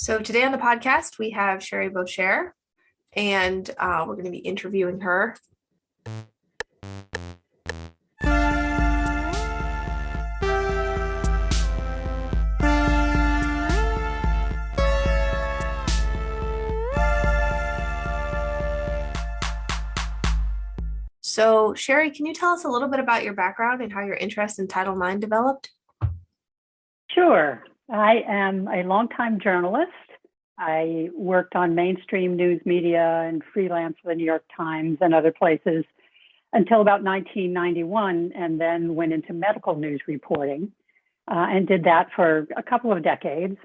So today on the podcast, we have Sherry Boschert, and we're going to be interviewing her. So, Sherry, can you tell us a little bit about your background and how your interest in Title IX developed? Sure. I am a longtime journalist. I worked on mainstream news media and freelance for the New York Times and other places until about 1991, and then went into medical news reporting and did that for a couple of decades.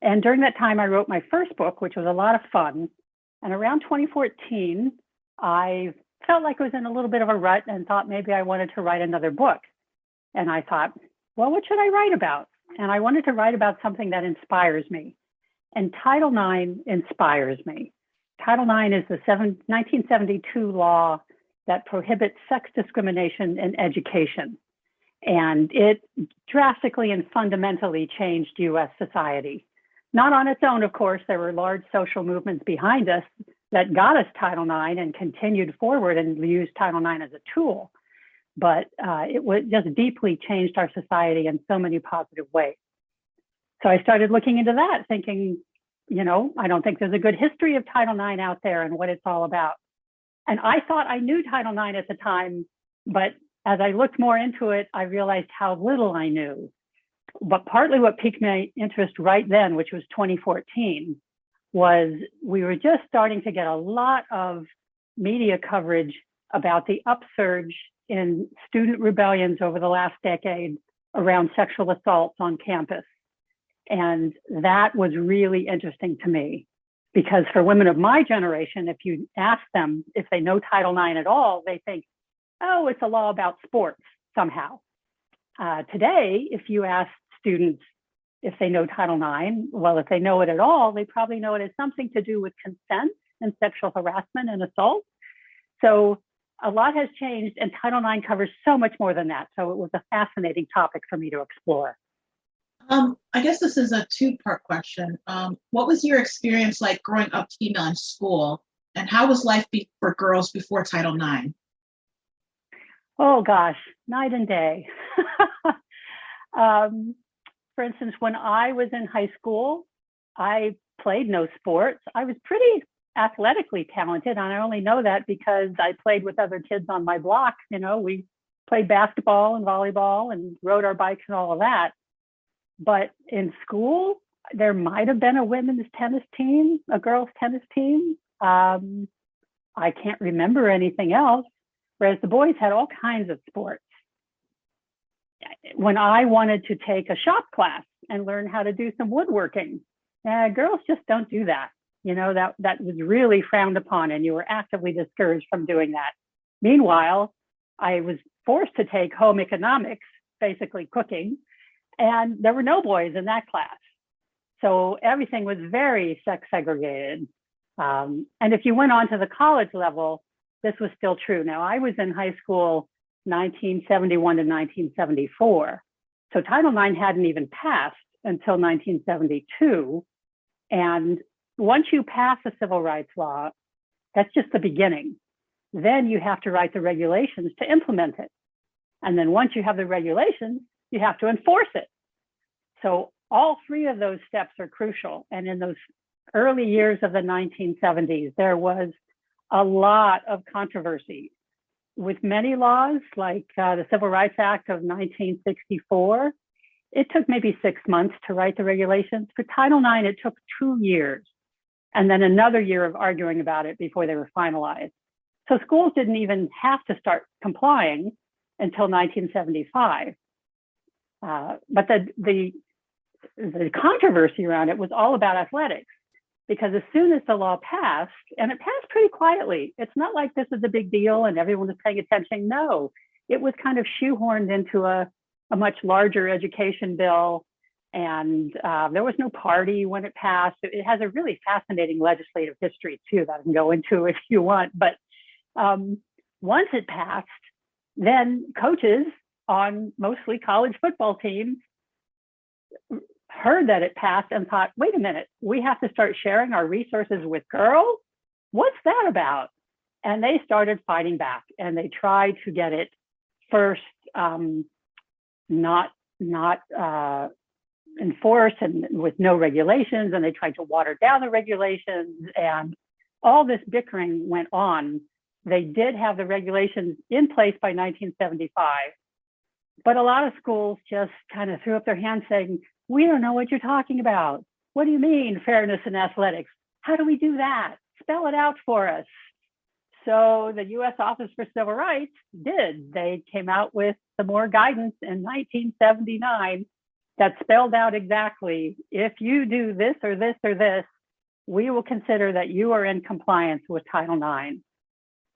And during that time, I wrote my first book, which was a lot of fun. And around 2014, I felt like I was in a little bit of a rut and thought maybe I wanted to write another book. And I thought, well, what should I write about? And I wanted to write about something that inspires me. And Title IX inspires me. Title IX is the 1972 law that prohibits sex discrimination in education. And it drastically and fundamentally changed US society. Not on its own, of course. There were large social movements behind us that got us Title IX and continued forward and used Title IX as a tool. But it was just deeply changed our society in so many positive ways. So I started looking into that, thinking, I don't think there's a good history of Title IX out there and what it's all about. And I thought I knew Title IX at the time, but as I looked more into it, I realized how little I knew. But partly what piqued my interest right then, which was 2014, was we were just starting to get a lot of media coverage about the upsurge in student rebellions over the last decade around sexual assaults on campus. And that was really interesting to me, because for women of my generation, if you ask them if they know Title IX at all, they think, oh, it's a law about sports somehow. Today, if you ask students if they know Title IX, well, if they know it at all, they probably know it as something to do with consent and sexual harassment and assault. So a lot has changed, and Title IX covers so much more than that. So it was a fascinating topic for me to explore. I guess this is a two-part question. What was your experience like growing up female in school, and how was life for girls before Title IX? Oh gosh, night and day. For instance, when I was in high school, I played no sports. I was pretty athletically talented, and I only know that because I played with other kids on my block. We played basketball and volleyball and rode our bikes and all of that. But in school, there might have been a women's tennis team, a girls' tennis team. I can't remember anything else, whereas the boys had all kinds of sports. When I wanted to take a shop class and learn how to do some woodworking, girls just don't do that. That was really frowned upon, and you were actively discouraged from doing that. Meanwhile, I was forced to take home economics, basically cooking, and there were no boys in that class. So everything was very sex segregated. And if you went on to the college level, this was still true. Now, I was in high school 1971 to 1974. So Title IX hadn't even passed until 1972. And once you pass a civil rights law, that's just the beginning. Then you have to write the regulations to implement it. And then once you have the regulations, you have to enforce it. So all three of those steps are crucial. And in those early years of the 1970s, there was a lot of controversy with many laws, like the Civil Rights Act of 1964. It took maybe 6 months to write the regulations. For Title IX, it took 2 years, and then another year of arguing about it before they were finalized. So schools didn't even have to start complying until 1975. But the controversy around it was all about athletics, because as soon as the law passed, and it passed pretty quietly, it's not like this is a big deal and everyone was paying attention. No, it was kind of shoehorned into a much larger education bill. And there was no party when it passed. It has a really fascinating legislative history too that I can go into if you want. But once it passed, then coaches on mostly college football teams heard that it passed and thought, wait a minute, we have to start sharing our resources with girls? What's that about? And they started fighting back, and they tried to get it first not enforced and with no regulations, and they tried to water down the regulations, and all this bickering went on. They did have the regulations in place by 1975, but a lot of schools just kind of threw up their hands saying, we don't know what you're talking about. What do you mean fairness in athletics? How do we do that? Spell it out for us. So the U.S. Office for Civil Rights did. They came out with some more guidance in 1979 that spelled out exactly, if you do this or this or this, we will consider that you are in compliance with Title IX.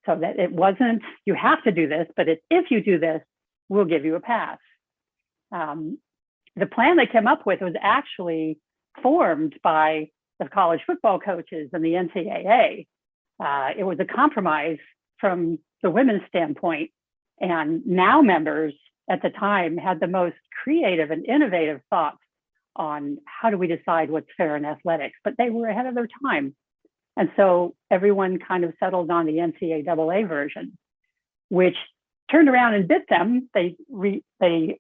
So that it wasn't, you have to do this, but it's, if you do this, we'll give you a pass. The plan they came up with was actually formed by the college football coaches and the NCAA. It was a compromise from the women's standpoint, and now members at the time had the most creative and innovative thoughts on how do we decide what's fair in athletics, but they were ahead of their time. And so everyone kind of settled on the NCAA version, which turned around and bit them. They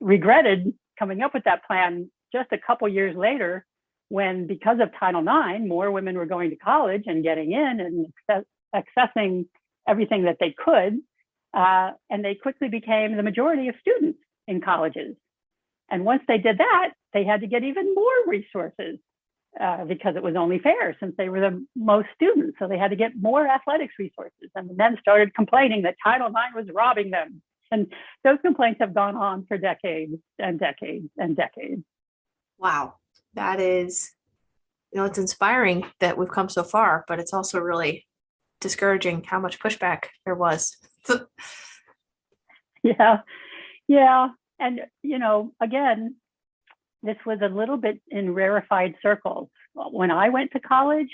regretted coming up with that plan just a couple years later, when, because of Title IX, more women were going to college and getting in and accessing everything that they could. And they quickly became the majority of students in colleges. And once they did that, they had to get even more resources because it was only fair since they were the most students. So they had to get more athletics resources. And the men started complaining that Title IX was robbing them. And those complaints have gone on for decades and decades and decades. Wow. That is, it's inspiring that we've come so far, but it's also really discouraging how much pushback there was. Yeah. And, again, this was a little bit in rarefied circles. When I went to college,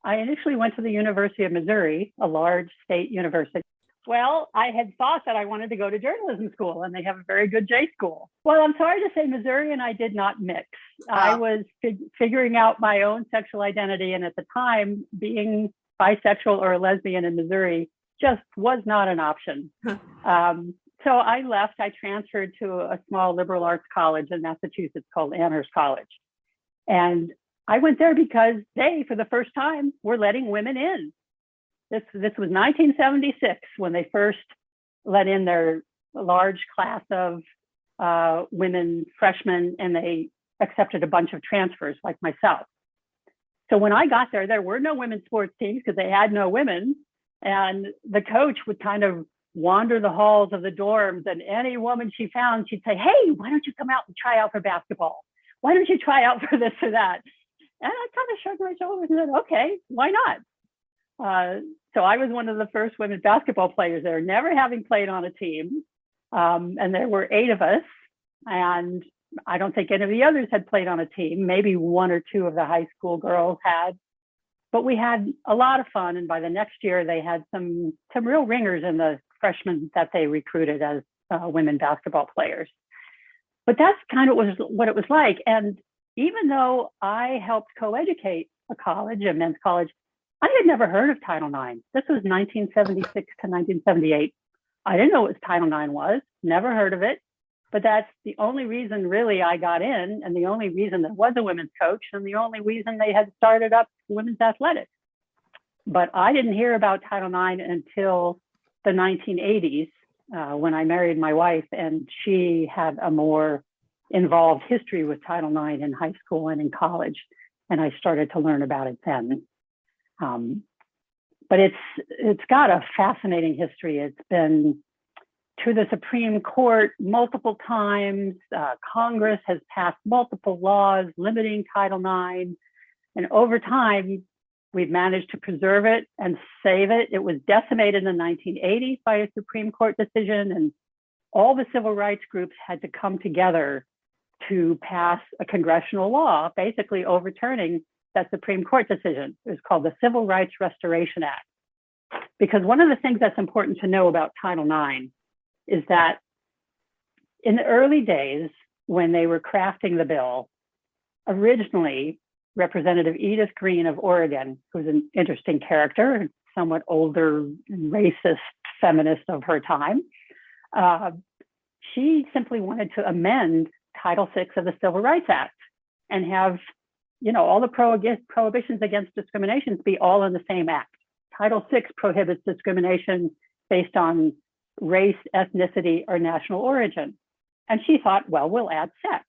I initially went to the University of Missouri, a large state university. Well, I had thought that I wanted to go to journalism school, and they have a very good J school. Well, I'm sorry to say Missouri and I did not mix. I was figuring out my own sexual identity, and at the time, being bisexual or a lesbian in Missouri just was not an option. So I left. I transferred to a small liberal arts college in Massachusetts called Amherst College. And I went there because they, for the first time, were letting women in. This was 1976 when they first let in their large class of women freshmen, and they accepted a bunch of transfers like myself. So when I got there were no women's sports teams because they had no women. And the coach would kind of wander the halls of the dorms, and any woman she found, she'd say, hey, why don't you come out and try out for basketball? Why don't you try out for this or that? And I kind of shrugged my shoulders and said, okay, why not? So I was one of the first women basketball players there, never having played on a team. And there were 8 of us. And I don't think any of the others had played on a team. Maybe 1 or 2 of the high school girls had. But we had a lot of fun. And by the next year, they had some real ringers in the freshmen that they recruited as women basketball players. But that's kind of what it was like. And even though I helped co-educate a college, a men's college, I had never heard of Title IX. This was 1976 to 1978. I didn't know what Title IX was, never heard of it. But that's the only reason really I got in, and the only reason there was a women's coach, and the only reason they had started up women's athletics. But I didn't hear about Title IX until the 1980s when I married my wife, and she had a more involved history with Title IX in high school and in college. And I started to learn about it then. But it's got a fascinating history. It's been to the Supreme Court multiple times. Congress has passed multiple laws limiting Title IX. And over time, we've managed to preserve it and save it. It was decimated in the 1980s by a Supreme Court decision, and all the civil rights groups had to come together to pass a congressional law, basically overturning that Supreme Court decision. It was called the Civil Rights Restoration Act. Because one of the things that's important to know about Title IX is that in the early days, when they were crafting the bill, originally, Representative Edith Green of Oregon, who's an interesting character, somewhat older, racist feminist of her time, she simply wanted to amend Title VI of the Civil Rights Act and have, all the prohibitions against discrimination be all in the same act. Title VI prohibits discrimination based on race, ethnicity, or national origin. And she thought, well, we'll add sex.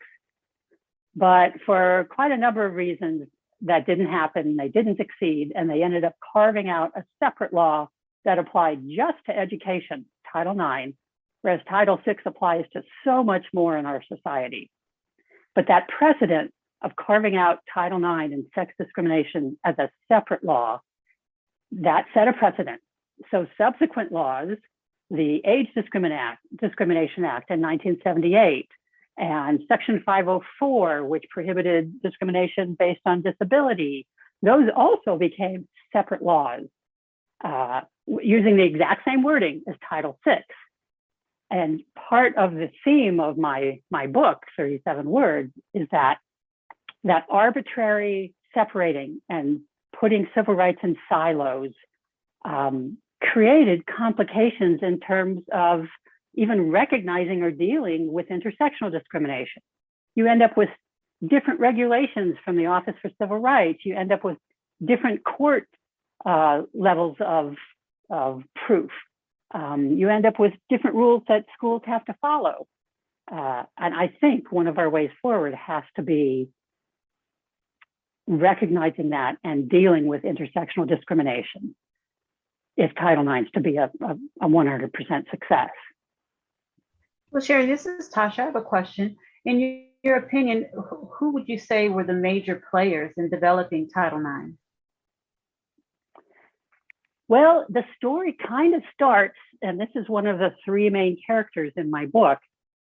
But for quite a number of reasons, that didn't happen. They didn't succeed, and they ended up carving out a separate law that applied just to education, Title IX, whereas Title VI applies to so much more in our society. But that precedent of carving out Title IX and sex discrimination as a separate law, that set a precedent. So subsequent laws, the Age Discrimination Act in 1978, and Section 504, which prohibited discrimination based on disability, those also became separate laws using the exact same wording as Title VI. And part of the theme of my book, 37 Words, is that arbitrary separating and putting civil rights in silos created complications in terms of even recognizing or dealing with intersectional discrimination. You end up with different regulations from the Office for Civil Rights. You end up with different court levels of proof. You end up with different rules that schools have to follow. And I think one of our ways forward has to be recognizing that and dealing with intersectional discrimination if Title IX is to be a 100% success. Well, Sherry, this is Tasha. I have a question. In your opinion, who would you say were the major players in developing Title IX? Well, the story kind of starts, and this is one of the three main characters in my book.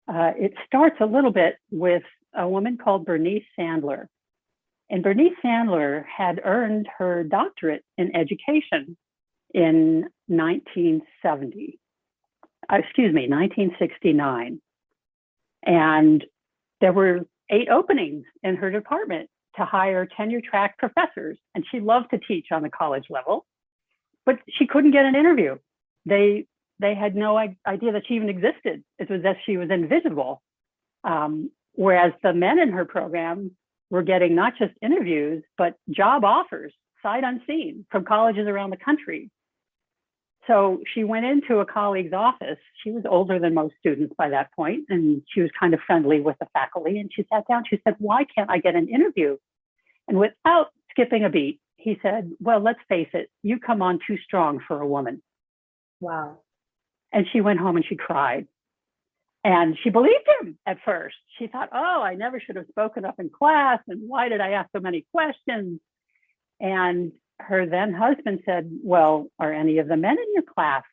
It starts a little bit with a woman called Bernice Sandler. And Bernice Sandler had earned her doctorate in education in 1969. And there were 8 openings in her department to hire tenure-track professors. And she loved to teach on the college level, but she couldn't get an interview. They had no idea that she even existed. It was as she was invisible. Whereas the men in her program were getting not just interviews, but job offers, sight unseen, from colleges around the country. So she went into a colleague's office. She was older than most students by that point, and she was kind of friendly with the faculty. And she sat down, she said, "Why can't I get an interview?" And without skipping a beat, he said, "Well, let's face it, you come on too strong for a woman." Wow. And she went home and she cried. And she believed him at first. She thought, oh, I never should have spoken up in class. And why did I ask so many questions? And her then husband said, "Well, are any of the men in your class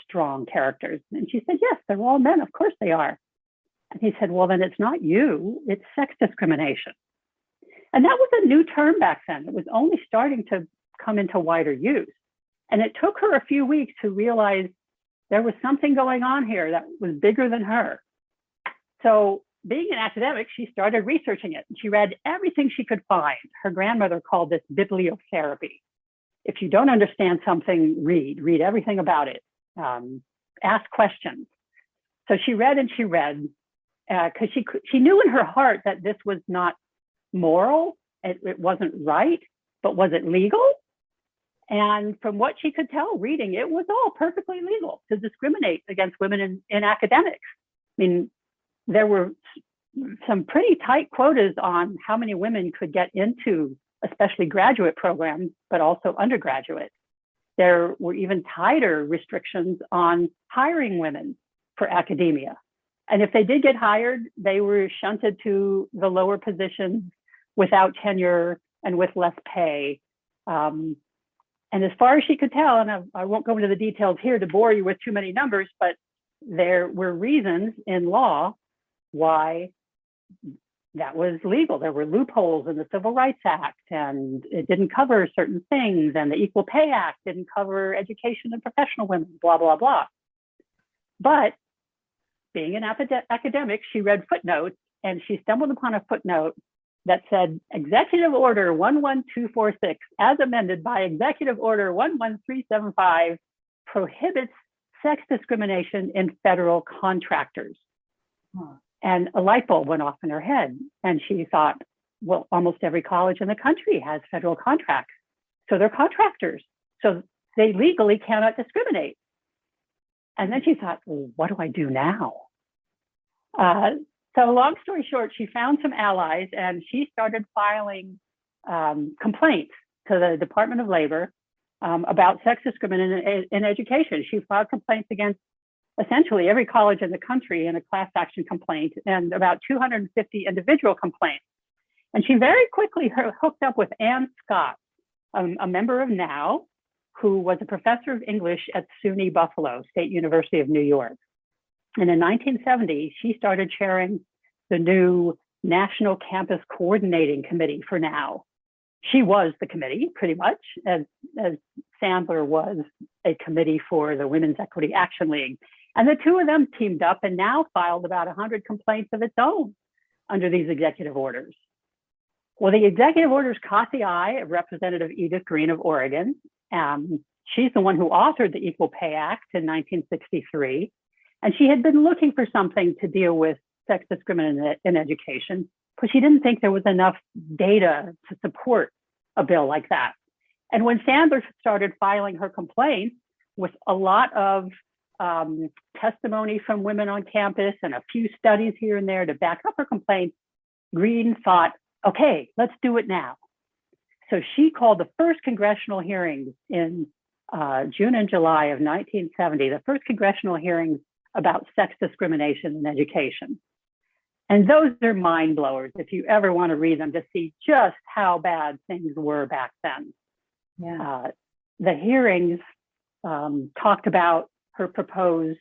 strong characters?" And she said, "Yes, they're all men. Of course they are." And he said, "Well, then it's not you, it's sex discrimination." And that was a new term back then. It was only starting to come into wider use. And it took her a few weeks to realize there was something going on here that was bigger than her. So being an academic, she started researching it. She read everything she could find. Her grandmother called this bibliotherapy. If you don't understand something, read everything about it. Ask questions. So she read and she read because she knew in her heart that this was not moral. It wasn't right, but was it legal? And from what she could tell reading, it was all perfectly legal to discriminate against women in academics. I mean, there were some pretty tight quotas on how many women could get into especially graduate programs, but also undergraduate. There were even tighter restrictions on hiring women for academia. And if they did get hired, they were shunted to the lower positions without tenure and with less pay. And as far as she could tell, and I won't go into the details here to bore you with too many numbers, but there were reasons in law why that was legal. There were loopholes in the Civil Rights Act, and it didn't cover certain things, and the Equal Pay Act didn't cover education and professional women, blah, blah, blah. But being an academic, she read footnotes, and she stumbled upon a footnote that said Executive Order 11246, as amended by Executive Order 11375, prohibits sex discrimination in federal contractors. And a light bulb went off in her head. And she thought, well, almost every college in the country has federal contracts. So they're contractors. So they legally cannot discriminate. And then she thought, well, what do I do now? So long story short, she found some allies and she started filing complaints to the Department of Labor about sex discrimination in education. She filed complaints against essentially every college in the country in a class action complaint and about 250 individual complaints. And she very quickly hooked up with Ann Scott, a member of NOW, who was a professor of English at SUNY Buffalo, State University of New York. And in 1970, she started chairing the new National Campus Coordinating Committee for NOW. She was the committee, pretty much, as Sandler was a committee for the Women's Equity Action League. And the two of them teamed up and now filed about 100 complaints of its own under these executive orders. Well, the executive orders caught the eye of Representative Edith Green of Oregon. She's the one who authored the Equal Pay Act in 1963. And she had been looking for something to deal with sex discrimination in education, but she didn't think there was enough data to support a bill like that. And when Sandler started filing her complaints with a lot of testimony from women on campus and a few studies here and there to back up her complaints, Green thought, okay, let's do it now. So she called the first congressional hearings in June and July of 1970, the first congressional hearings about sex discrimination in education. And those are mind blowers if you ever want to read them to see just how bad things were back then. Yeah. The hearings talked about her proposed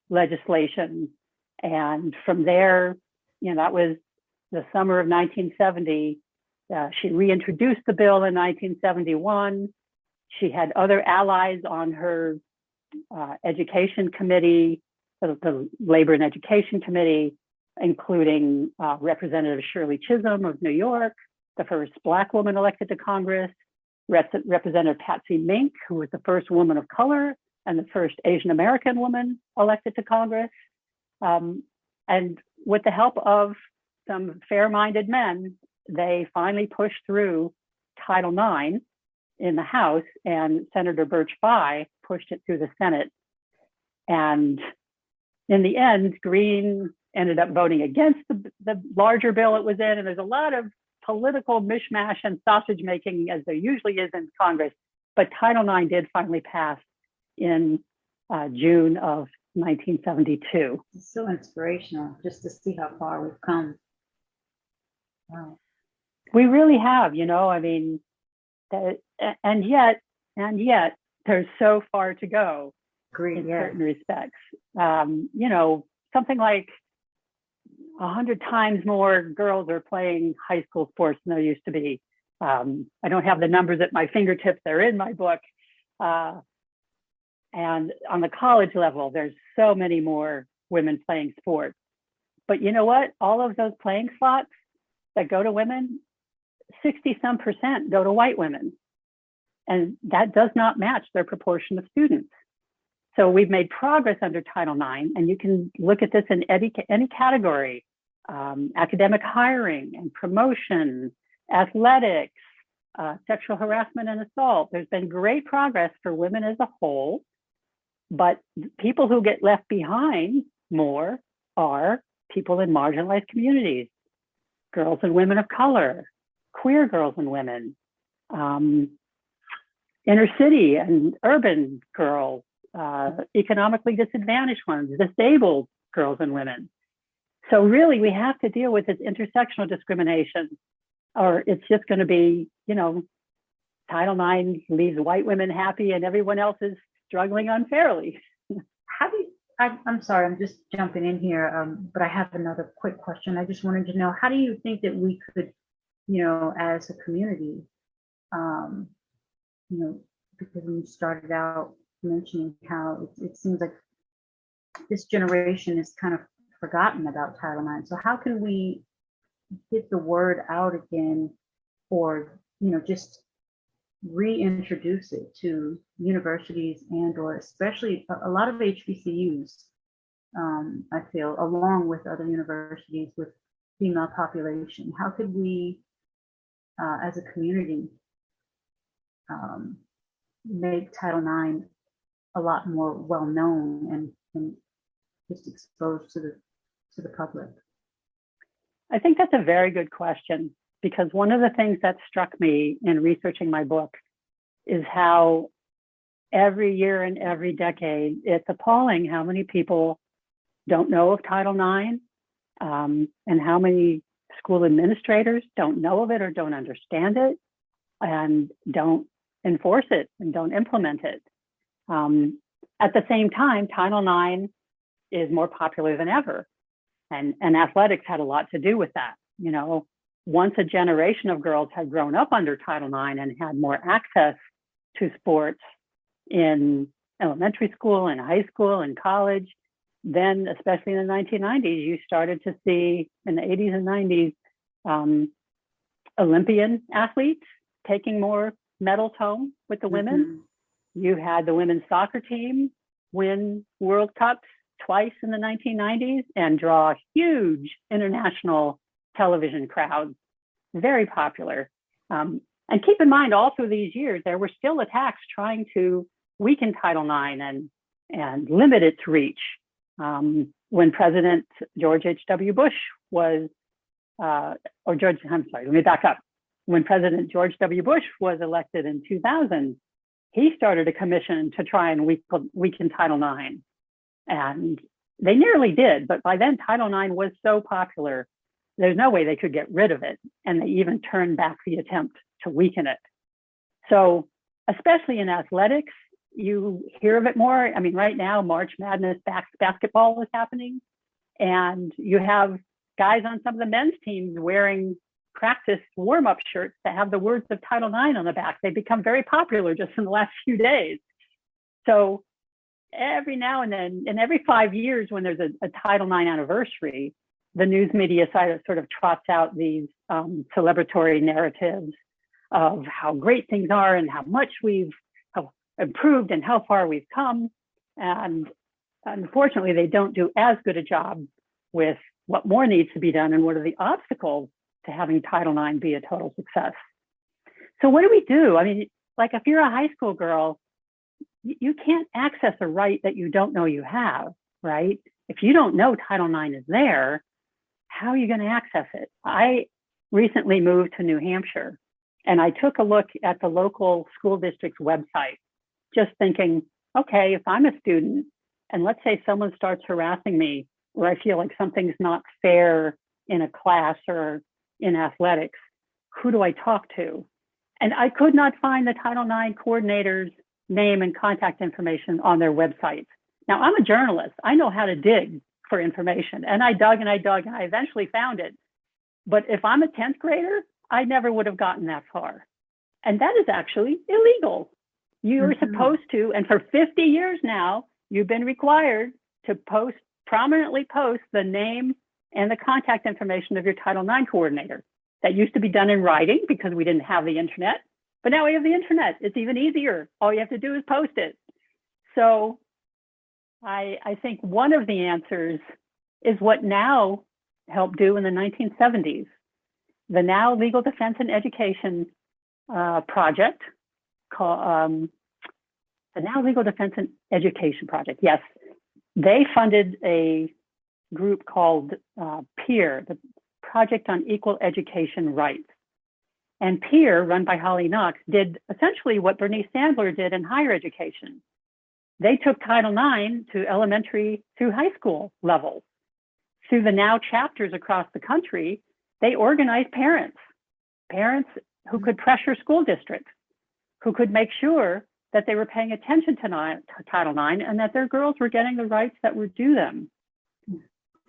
legislation. And from there, that was the summer of 1970. She reintroduced the bill in 1971. She had other allies on her education committee, the Labor and Education Committee, including Representative Shirley Chisholm of New York, the first Black woman elected to Congress, Representative Patsy Mink, who was the first woman of color and the first Asian American woman elected to Congress. And with the help of some fair-minded men, they finally pushed through Title IX in the House, and Senator Birch Bayh pushed it through the Senate. And in the end, Green ended up voting against the larger bill it was in, and there's a lot of political mishmash and sausage making, as there usually is in Congress. But Title IX did finally pass in June of 1972. It's so inspirational just to see how far we've come. Wow. We really have, and yet, there's so far to go in certain respects. Something like 100 times more girls are playing high school sports than there used to be. I don't have the numbers at my fingertips. They're in my book. And on the college level, there's so many more women playing sports. But you know what? All of those playing slots that go to women, 60% go to white women. And that does not match their proportion of students. So we've made progress under Title IX, and you can look at this in any category, academic hiring and promotion, athletics, sexual harassment and assault. There's been great progress for women as a whole, but people who get left behind more are people in marginalized communities, girls and women of color, queer girls and women, inner city and urban girls, economically disadvantaged ones, disabled girls and women. So really, we have to deal with this intersectional discrimination, or it's just going to be, Title IX leaves white women happy and everyone else is struggling unfairly. I'm sorry, I'm just jumping in here, but I have another quick question. I just wanted to know, how do you think that we could, as a community, because we started out mentioning how it seems like this generation is kind of forgotten about Title IX. So how can we get the word out again, or just reintroduce it to universities and or especially a lot of HBCUs. I feel, along with other universities with female population. How could we, as a community, make Title IX a lot more well known and just exposed to the public? I think that's a very good question, because one of the things that struck me in researching my book is how every year and every decade, it's appalling how many people don't know of Title IX, and how many school administrators don't know of it or don't understand it and don't enforce it and don't implement it. At the same time, Title IX is more popular than ever. And athletics had a lot to do with that. Once a generation of girls had grown up under Title IX and had more access to sports in elementary school and high school and college, then, especially in the 1990s, you started to see, in the 80s and 90s, Olympian athletes taking more medals home with the women. You had the women's soccer team win World Cups twice in the 1990s and draw huge international television crowds, very popular. And keep in mind, all through these years, there were still attacks trying to weaken Title IX and limit its reach. When President George H.W. Bush was, let me back up. When President George W. Bush was elected in 2000, he started a commission to try and weaken Title IX. And they nearly did, but by then Title IX was so popular, there's no way they could get rid of it. And they even turned back the attempt to weaken it. So, especially in athletics, you hear of it more. I mean, right now, March Madness basketball is happening. And you have guys on some of the men's teams wearing practice warm-up shirts that have the words of Title IX on the back. They've become very popular just in the last few days. So every now and then, and every 5 years when there's a Title IX anniversary, the news media sort of trots out these celebratory narratives of how great things are and how much we've improved and how far we've come. And unfortunately, they don't do as good a job with what more needs to be done and what are the obstacles to having Title IX be a total success. So what do we do? I mean, like if you're a high school girl, you can't access a right that you don't know you have, right? If you don't know Title IX is there, how are you going to access it? I recently moved to New Hampshire, and I took a look at the local school district's website, just thinking, okay, if I'm a student and let's say someone starts harassing me or I feel like something's not fair in a class or in athletics, who do I talk to? And I could not find the Title IX coordinator's name and contact information on their website. Now, I'm a journalist. I know how to dig for information. And I dug and I dug and I eventually found it. But if I'm a 10th grader, I never would have gotten that far. And that is actually illegal. You are supposed to, and for 50 years now, you've been required to prominently post the name and the contact information of your Title IX coordinator. That used to be done in writing because we didn't have the internet, but now we have the internet. It's even easier. All you have to do is post it. So I think one of the answers is what NOW helped do in the 1970s. The NOW Legal Defense and Education Project, called the NOW Legal Defense and Education Project. Yes, they funded a group called PEER, the Project on Equal Education Rights. And PEER, run by Holly Knox, did essentially what Bernice Sandler did in higher education. They took Title IX to elementary through high school levels. Through the NOW chapters across the country, they organized parents who could pressure school districts, who could make sure that they were paying attention to Title IX and that their girls were getting the rights that were due them.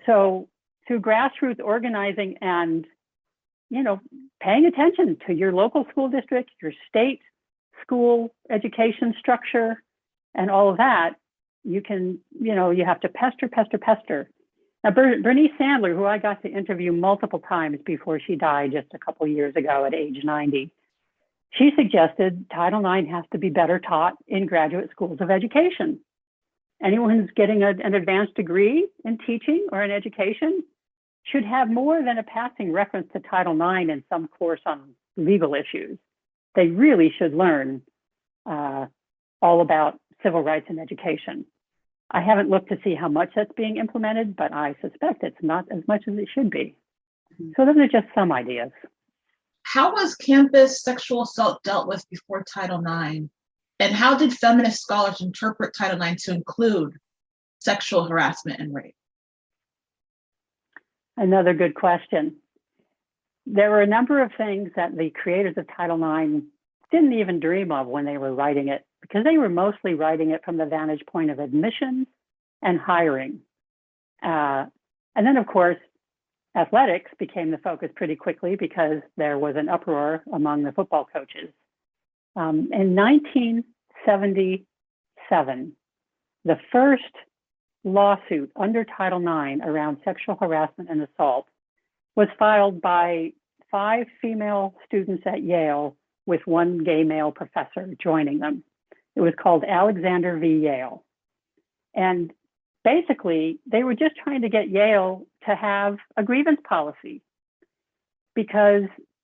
So through grassroots organizing and, paying attention to your local school district, your state school education structure, and all of that, you can, you have to pester. Now, Bernice Sandler, who I got to interview multiple times before she died just a couple years ago at age 90, she suggested Title IX has to be better taught in graduate schools of education. Anyone who's getting an advanced degree in teaching or in education should have more than a passing reference to Title IX in some course on legal issues. They really should learn all about civil rights in education. I haven't looked to see how much that's being implemented, but I suspect it's not as much as it should be. So those are just some ideas. How was campus sexual assault dealt with before Title IX? And how did feminist scholars interpret Title IX to include sexual harassment and rape? Another good question. There were a number of things that the creators of Title IX didn't even dream of when they were writing it, because they were mostly writing it from the vantage point of admissions and hiring. And then, of course, athletics became the focus pretty quickly because there was an uproar among the football coaches. In 1977, the first lawsuit under Title IX around sexual harassment and assault was filed by 5 female students at Yale with 1 gay male professor joining them. It was called Alexander v. Yale. And basically, they were just trying to get Yale to have a grievance policy because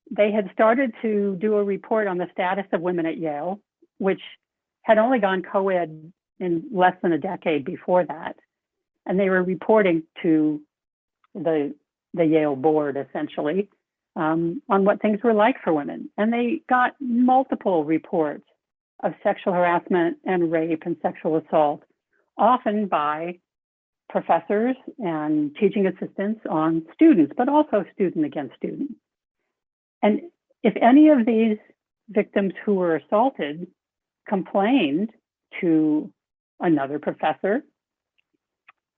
they had started to do a report on the status of women at Yale, which had only gone co-ed in less than a decade before that. And they were reporting to the Yale board, essentially, on what things were like for women. And they got multiple reports of sexual harassment and rape and sexual assault, often by professors and teaching assistants on students, but also student against student. And if any of these victims who were assaulted complained to another professor,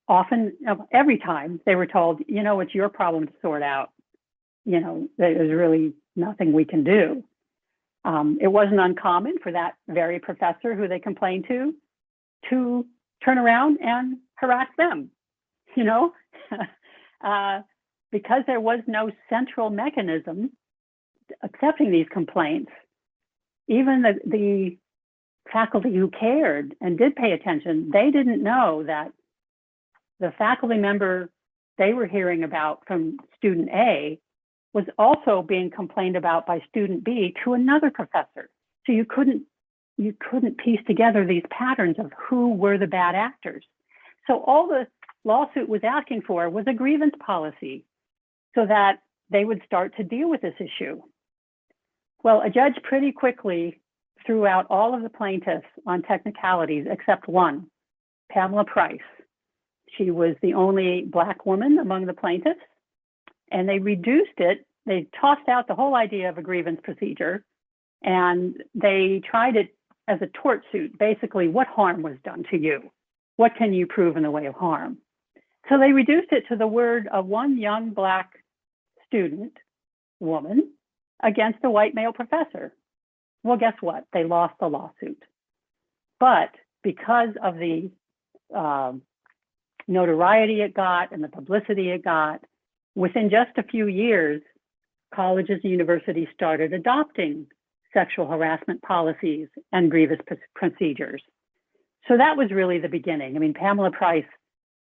often, every time they were told, you know, it's your problem to sort out. You know, there's really nothing we can do. It wasn't uncommon for that very professor who they complained to turn around and harass them, you know, because there was no central mechanism accepting these complaints. Even the faculty who cared and did pay attention, they didn't know that the faculty member they were hearing about from student A was also being complained about by student B to another professor. So you couldn't piece together these patterns of who were the bad actors. So all the lawsuit was asking for was a grievance policy so that they would start to deal with this issue. Well, a judge pretty quickly threw out all of the plaintiffs on technicalities except one, Pamela Price. She was the only Black woman among the plaintiffs, and they reduced it. They tossed out the whole idea of a grievance procedure, and they tried it as a tort suit. Basically, what harm was done to you? What can you prove in the way of harm? So they reduced it to the word of one young Black student, woman, against a white male professor. Well, guess what? They lost the lawsuit. But because of the notoriety it got and the publicity it got, within just a few years, colleges and universities started adopting sexual harassment policies and grievance procedures. So that was really the beginning. I mean, Pamela Price,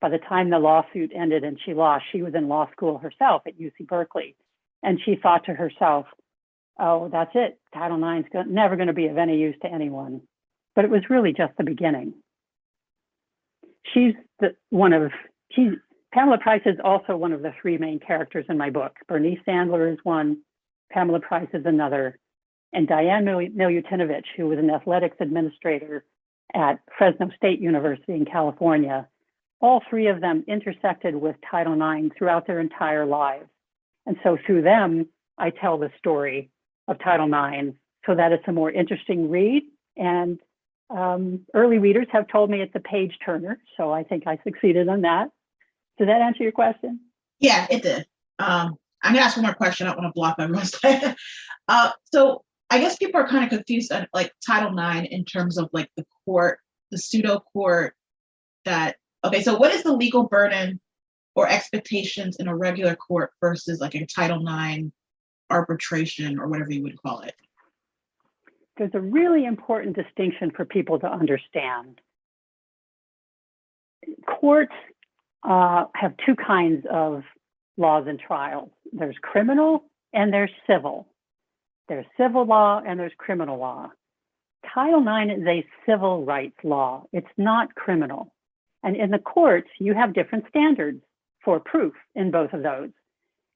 by the time the lawsuit ended and she lost, she was in law school herself at UC Berkeley. And she thought to herself, oh, that's it. Title IX is never going to be of any use to anyone. But it was really just the beginning. Pamela Price is also one of the 3 main characters in my book. Bernice Sandler is one, Pamela Price is another, and Diane Milutinovich, who was an athletics administrator at Fresno State University in California. All 3 of them intersected with Title IX throughout their entire lives. And so through them, I tell the story of Title IX so that it's a more interesting read. And early readers have told me it's a page turner, so I think I succeeded on that. Did that answer your question? Yeah, it did. I'm gonna ask one more question. I don't want to block everyone's time. So I guess people are kind of confused on like Title IX in terms of like the court, the pseudo court that, okay, so what is the legal burden or expectations in a regular court versus like a Title IX arbitration or whatever you would call it? There's a really important distinction for people to understand. Courts have two kinds of laws and trials. There's criminal and there's civil. There's civil law and there's criminal law. Title IX is a civil rights law. It's not criminal. And in the courts, you have different standards for proof in both of those.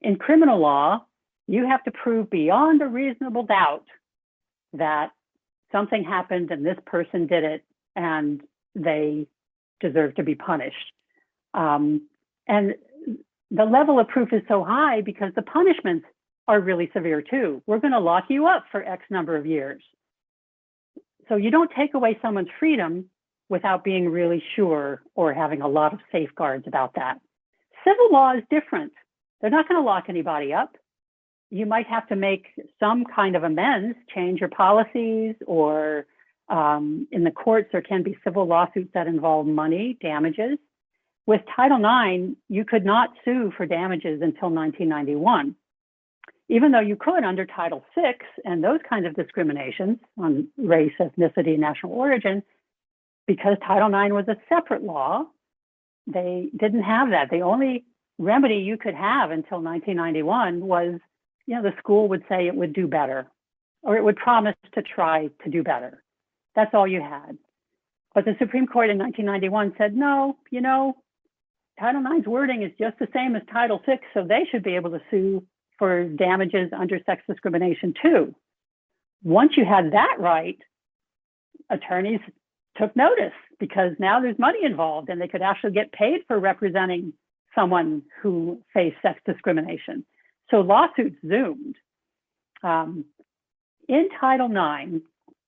In criminal law, you have to prove beyond a reasonable doubt that something happened and this person did it and they deserve to be punished. And the level of proof is so high because the punishments are really severe too. We're going to lock you up for X number of years. So you don't take away someone's freedom without being really sure or having a lot of safeguards about that. Civil law is different. They're not going to lock anybody up. You might have to make some kind of amends, change your policies, or in the courts, there can be civil lawsuits that involve money, damages. With Title IX, you could not sue for damages until 1991. Even though you could under Title VI and those kinds of discriminations on race, ethnicity, national origin, because Title IX was a separate law, they didn't have that. The only remedy you could have until 1991 was, the school would say it would do better, or it would promise to try to do better. That's all you had. But the Supreme Court in 1991 said, no, Title IX's wording is just the same as Title VI, so they should be able to sue for damages under sex discrimination too. Once you had that right, attorneys took notice because now there's money involved and they could actually get paid for representing someone who faced sex discrimination. So lawsuits zoomed. In Title IX,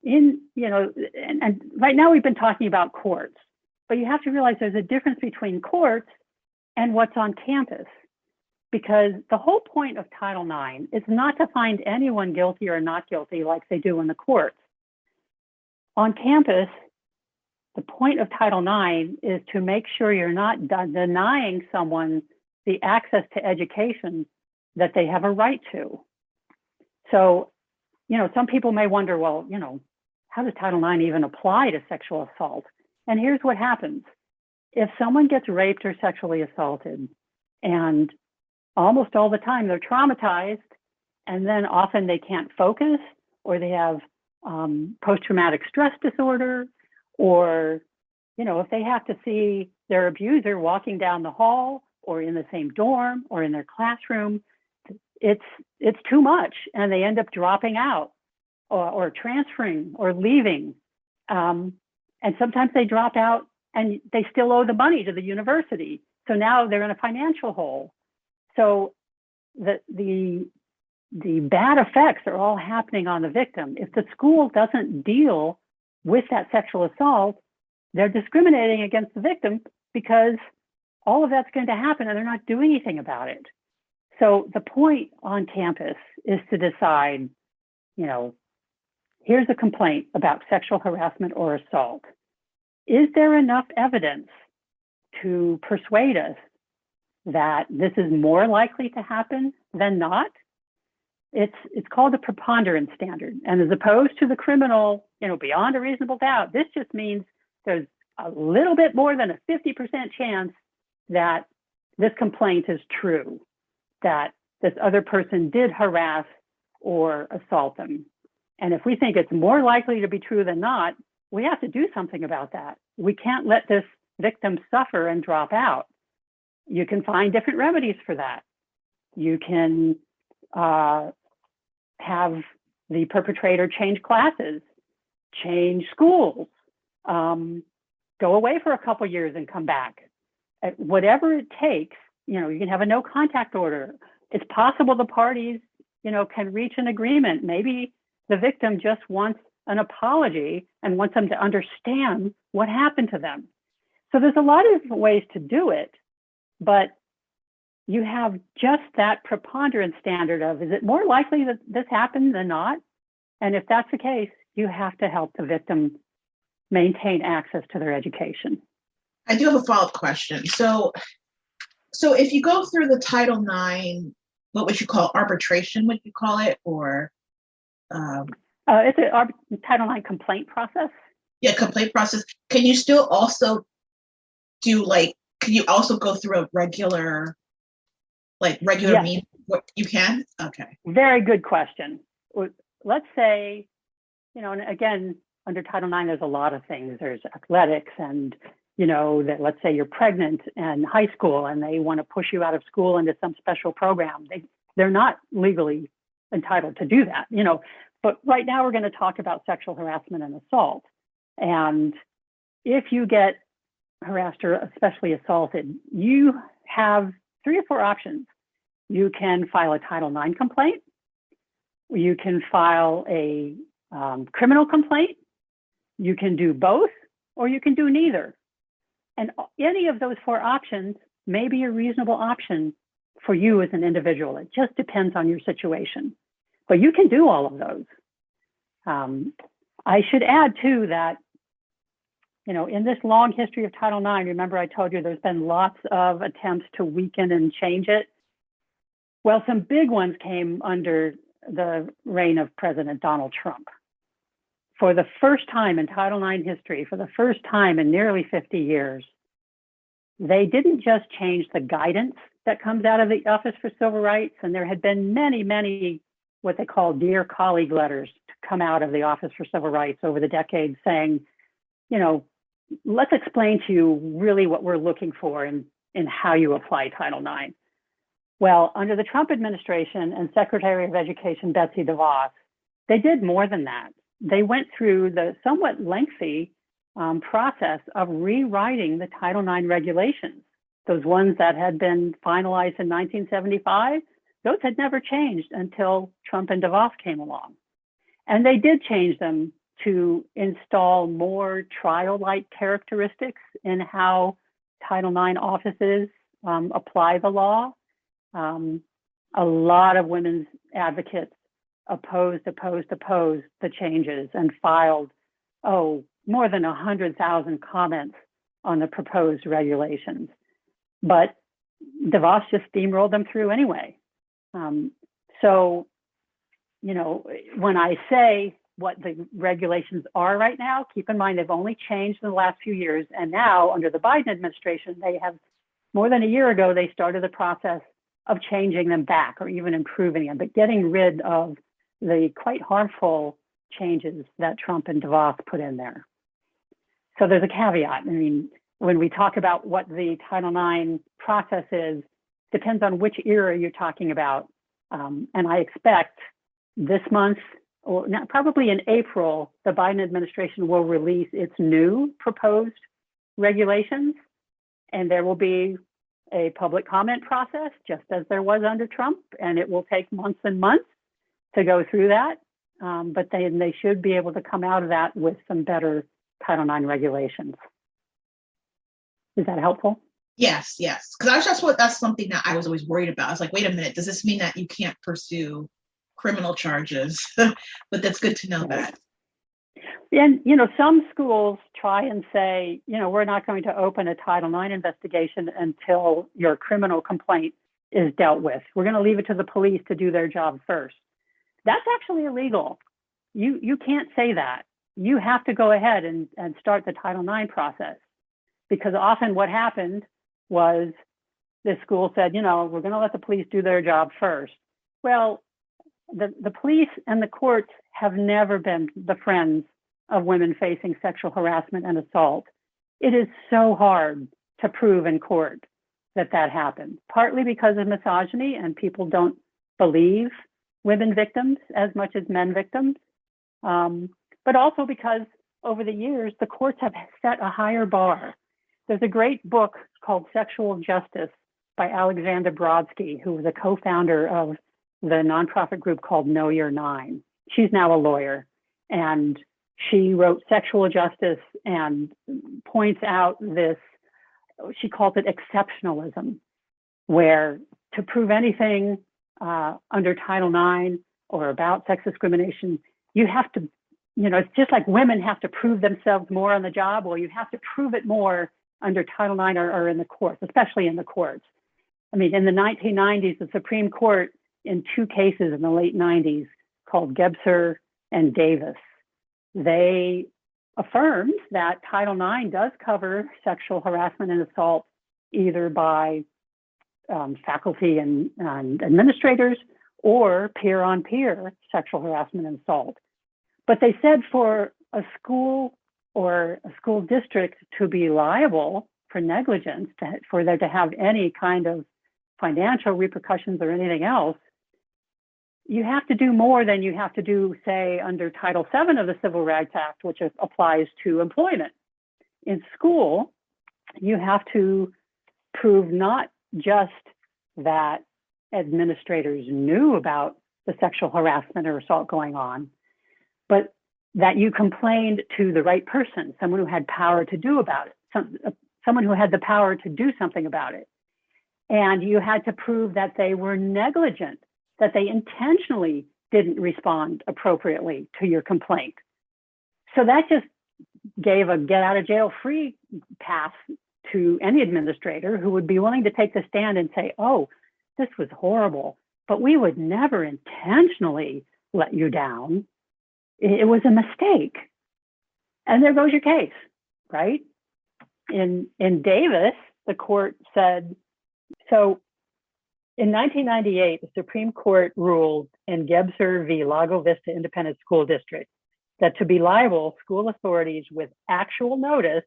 and right now we've been talking about courts, but you have to realize there's a difference between courts and what's on campus, because the whole point of Title IX is not to find anyone guilty or not guilty like they do in the courts. On campus, the point of Title IX is to make sure you're not denying someone the access to education that they have a right to. So, some people may wonder, well, how does Title IX even apply to sexual assault? And here's what happens. If someone gets raped or sexually assaulted, and almost all the time they're traumatized, and then often they can't focus, or they have post-traumatic stress disorder, or, if they have to see their abuser walking down the hall or in the same dorm or in their classroom, it's too much, and they end up dropping out or transferring or leaving. And sometimes they drop out and they still owe the money to the university. So now they're in a financial hole. So the bad effects are all happening on the victim. If the school doesn't deal with that sexual assault, they're discriminating against the victim because all of that's going to happen and they're not doing anything about it. So the point on campus is to decide, here's a complaint about sexual harassment or assault. Is there enough evidence to persuade us that this is more likely to happen than not? It's called a preponderance standard. And as opposed to the criminal, beyond a reasonable doubt, this just means there's a little bit more than a 50% chance that this complaint is true, that this other person did harass or assault them. And if we think it's more likely to be true than not, we have to do something about that. We can't let this victim suffer and drop out. You can find different remedies for that. You can have the perpetrator change classes, change schools, go away for a couple years and come back. Whatever it takes, you can have a no contact order. It's possible the parties, can reach an agreement. Maybe the victim just wants an apology and wants them to understand what happened to them. So there's a lot of different ways to do it, but you have just that preponderance standard of, is it more likely that this happened than not? And if that's the case, you have to help the victim maintain access to their education. I do have a follow-up question. So So if you go through the Title IX, what would you call arbitration? Would you call it, or um, It's a Title IX complaint process. yeah, complaint process? Can you still also do like? Can you also go through a regular, regular Yes. meeting? What you can? Okay. Very good question. Let's say, and again, under Title IX, there's a lot of things. There's athletics and, that let's say you're pregnant and high school and they want to push you out of school into some special program. They're not legally entitled to do that, But right now we're going to talk about sexual harassment and assault. And if you get harassed or especially assaulted, you have 3 or 4 options. You can file a Title IX complaint. You can file a criminal complaint. You can do both, or you can do neither. And any of those 4 options may be a reasonable option for you as an individual. It just depends on your situation. But you can do all of those. I should add, too, that, in this long history of Title IX, remember I told you there's been lots of attempts to weaken and change it. Well, some big ones came under the reign of President Donald Trump. For the first time in Title IX history, for the first time in nearly 50 years, they didn't just change the guidance that comes out of the Office for Civil Rights, and there had been many, many what they call dear colleague letters to come out of the Office for Civil Rights over the decades saying, let's explain to you really what we're looking for in how you apply Title IX. Well, under the Trump administration and Secretary of Education Betsy DeVos, they did more than that. They went through the somewhat lengthy process of rewriting the Title IX regulations. Those ones that had been finalized in 1975, those had never changed until Trump and DeVos came along. And they did change them to install more trial-like characteristics in how Title IX offices apply the law. A lot of women's advocates opposed the changes and filed, more than 100,000 comments on the proposed regulations. But DeVos just steamrolled them through anyway. So, when I say what the regulations are right now, keep in mind they've only changed in the last few years. And now under the Biden administration, they have more than a year ago, they started the process of changing them back or even improving them, but getting rid of the quite harmful changes that Trump and DeVos put in there. So there's a caveat. I mean, when we talk about what the Title IX process is, depends on which era you're talking about. And I expect this month, or probably in April, the Biden administration will release its new proposed regulations, and there will be a public comment process, just as there was under Trump, and it will take months and months to go through that. But then they should be able to come out of that with some better Title IX regulations. Is that helpful? Yes. Because that's something that I was always worried about. I was like, wait a minute, does this mean that you can't pursue criminal charges? But that's good to know that. And, some schools try and say, we're not going to open a Title IX investigation until your criminal complaint is dealt with. We're going to leave it to the police to do their job first. That's actually illegal. You can't say that. You have to go ahead and start the Title IX process, because often what happened was the school said, we're going to let the police do their job first. Well, the police and the courts have never been the friends of women facing sexual harassment and assault. It is so hard to prove in court that happened, partly because of misogyny and people don't believe women victims as much as men victims, but also because over the years, the courts have set a higher bar. There's a great book called Sexual Justice by Alexandra Brodsky, who was a co-founder of the nonprofit group called Know Your Nine. She's now a lawyer, and she wrote Sexual Justice and points out this, she calls it exceptionalism, where to prove anything under Title IX or about sex discrimination, you have to, it's just like women have to prove themselves more on the job, or you have to prove it more under Title IX or in the courts, especially in the courts. I mean, in the 1990s, the Supreme Court, in two cases in the late 90s called Gebser and Davis, they affirmed that Title IX does cover sexual harassment and assault either by faculty and administrators or peer-on-peer sexual harassment and assault. But they said for a school or a school district to be liable for negligence, for there to have any kind of financial repercussions or anything else, you have to do more than you have to do, say, under Title VII of the Civil Rights Act, which applies to employment. In school, you have to prove not just that administrators knew about the sexual harassment or assault going on, but that you complained to the right person, someone who had power to do about it, someone who had the power to do something about it. And you had to prove that they were negligent, that they intentionally didn't respond appropriately to your complaint. So that just gave a get out of jail free pass to any administrator who would be willing to take the stand and say, oh, this was horrible, but we would never intentionally let you down. It was a mistake. And there goes your case, right? In Davis, the court said, so in 1998, the Supreme Court ruled in Gebser v. Lago Vista Independent School District that to be liable, school authorities with actual notice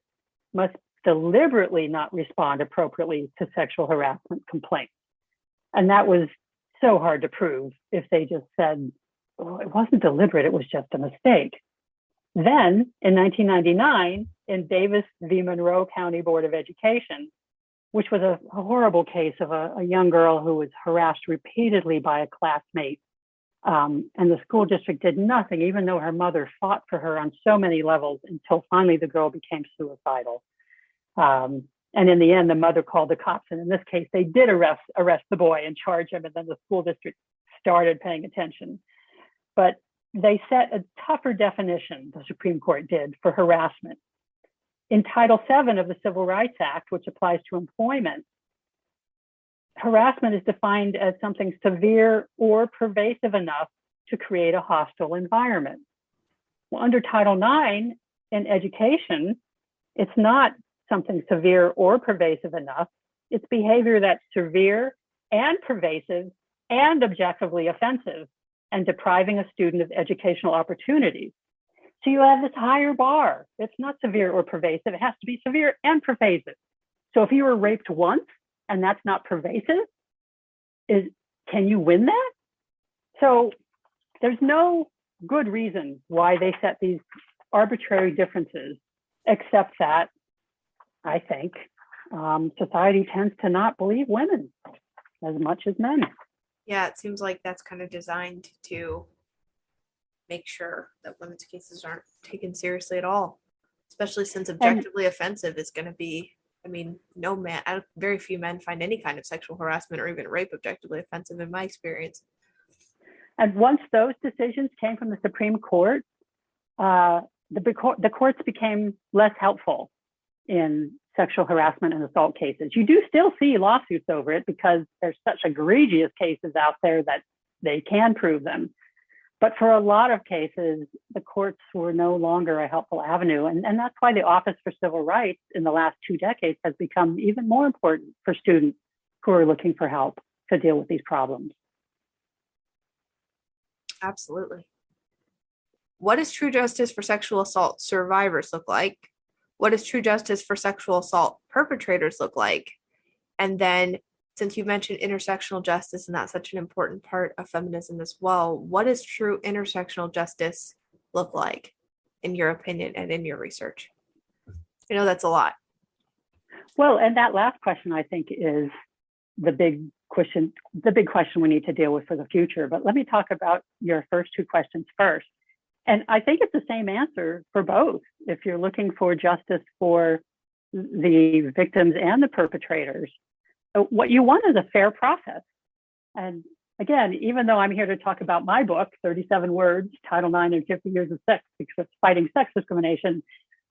must deliberately not respond appropriately to sexual harassment complaints. And that was so hard to prove if they just said, oh, it wasn't deliberate, it was just a mistake. Then in 1999, in Davis v. Monroe County Board of Education, which was a horrible case of a young girl who was harassed repeatedly by a classmate. And the school district did nothing, even though her mother fought for her on so many levels until finally the girl became suicidal. And in the end, the mother called the cops. And in this case, they did arrest the boy and charge him. And then the school district started paying attention. But they set a tougher definition, the Supreme Court did, for harassment. In Title VII of the Civil Rights Act, which applies to employment, harassment is defined as something severe or pervasive enough to create a hostile environment. Well, under Title IX in education, it's not something severe or pervasive enough. It's behavior that's severe and pervasive and objectively offensive and depriving a student of educational opportunities. So you have this higher bar. It's not severe or pervasive. It has to be severe and pervasive. So if you were raped once and that's not pervasive, can you win that? So there's no good reason why they set these arbitrary differences, except that I think society tends to not believe women as much as men. Yeah, it seems like that's kind of designed to make sure that women's cases aren't taken seriously at all, especially since objectively offensive is going to be, I mean, no man, very few men find any kind of sexual harassment or even rape objectively offensive in my experience. And once those decisions came from the Supreme Court, the courts became less helpful in sexual harassment and assault cases. You do still see lawsuits over it because there's such egregious cases out there that they can prove them. But for a lot of cases, the courts were no longer a helpful avenue. And that's why the Office for Civil Rights in the last 2 decades has become even more important for students who are looking for help to deal with these problems. Absolutely. What does true justice for sexual assault survivors look like? What does true justice for sexual assault perpetrators look like? And then, since you mentioned intersectional justice, and that's such an important part of feminism as well, what does true intersectional justice look like, in your opinion and in your research? I know that's a lot. Well, and that last question, I think, is the big question we need to deal with for the future. But let me talk about your first 2 questions first. And I think it's the same answer for both. If you're looking for justice for the victims and the perpetrators, what you want is a fair process. And again, even though I'm here to talk about my book, 37 Words, Title IX and 50 Years of Sex, Fighting Sex Discrimination,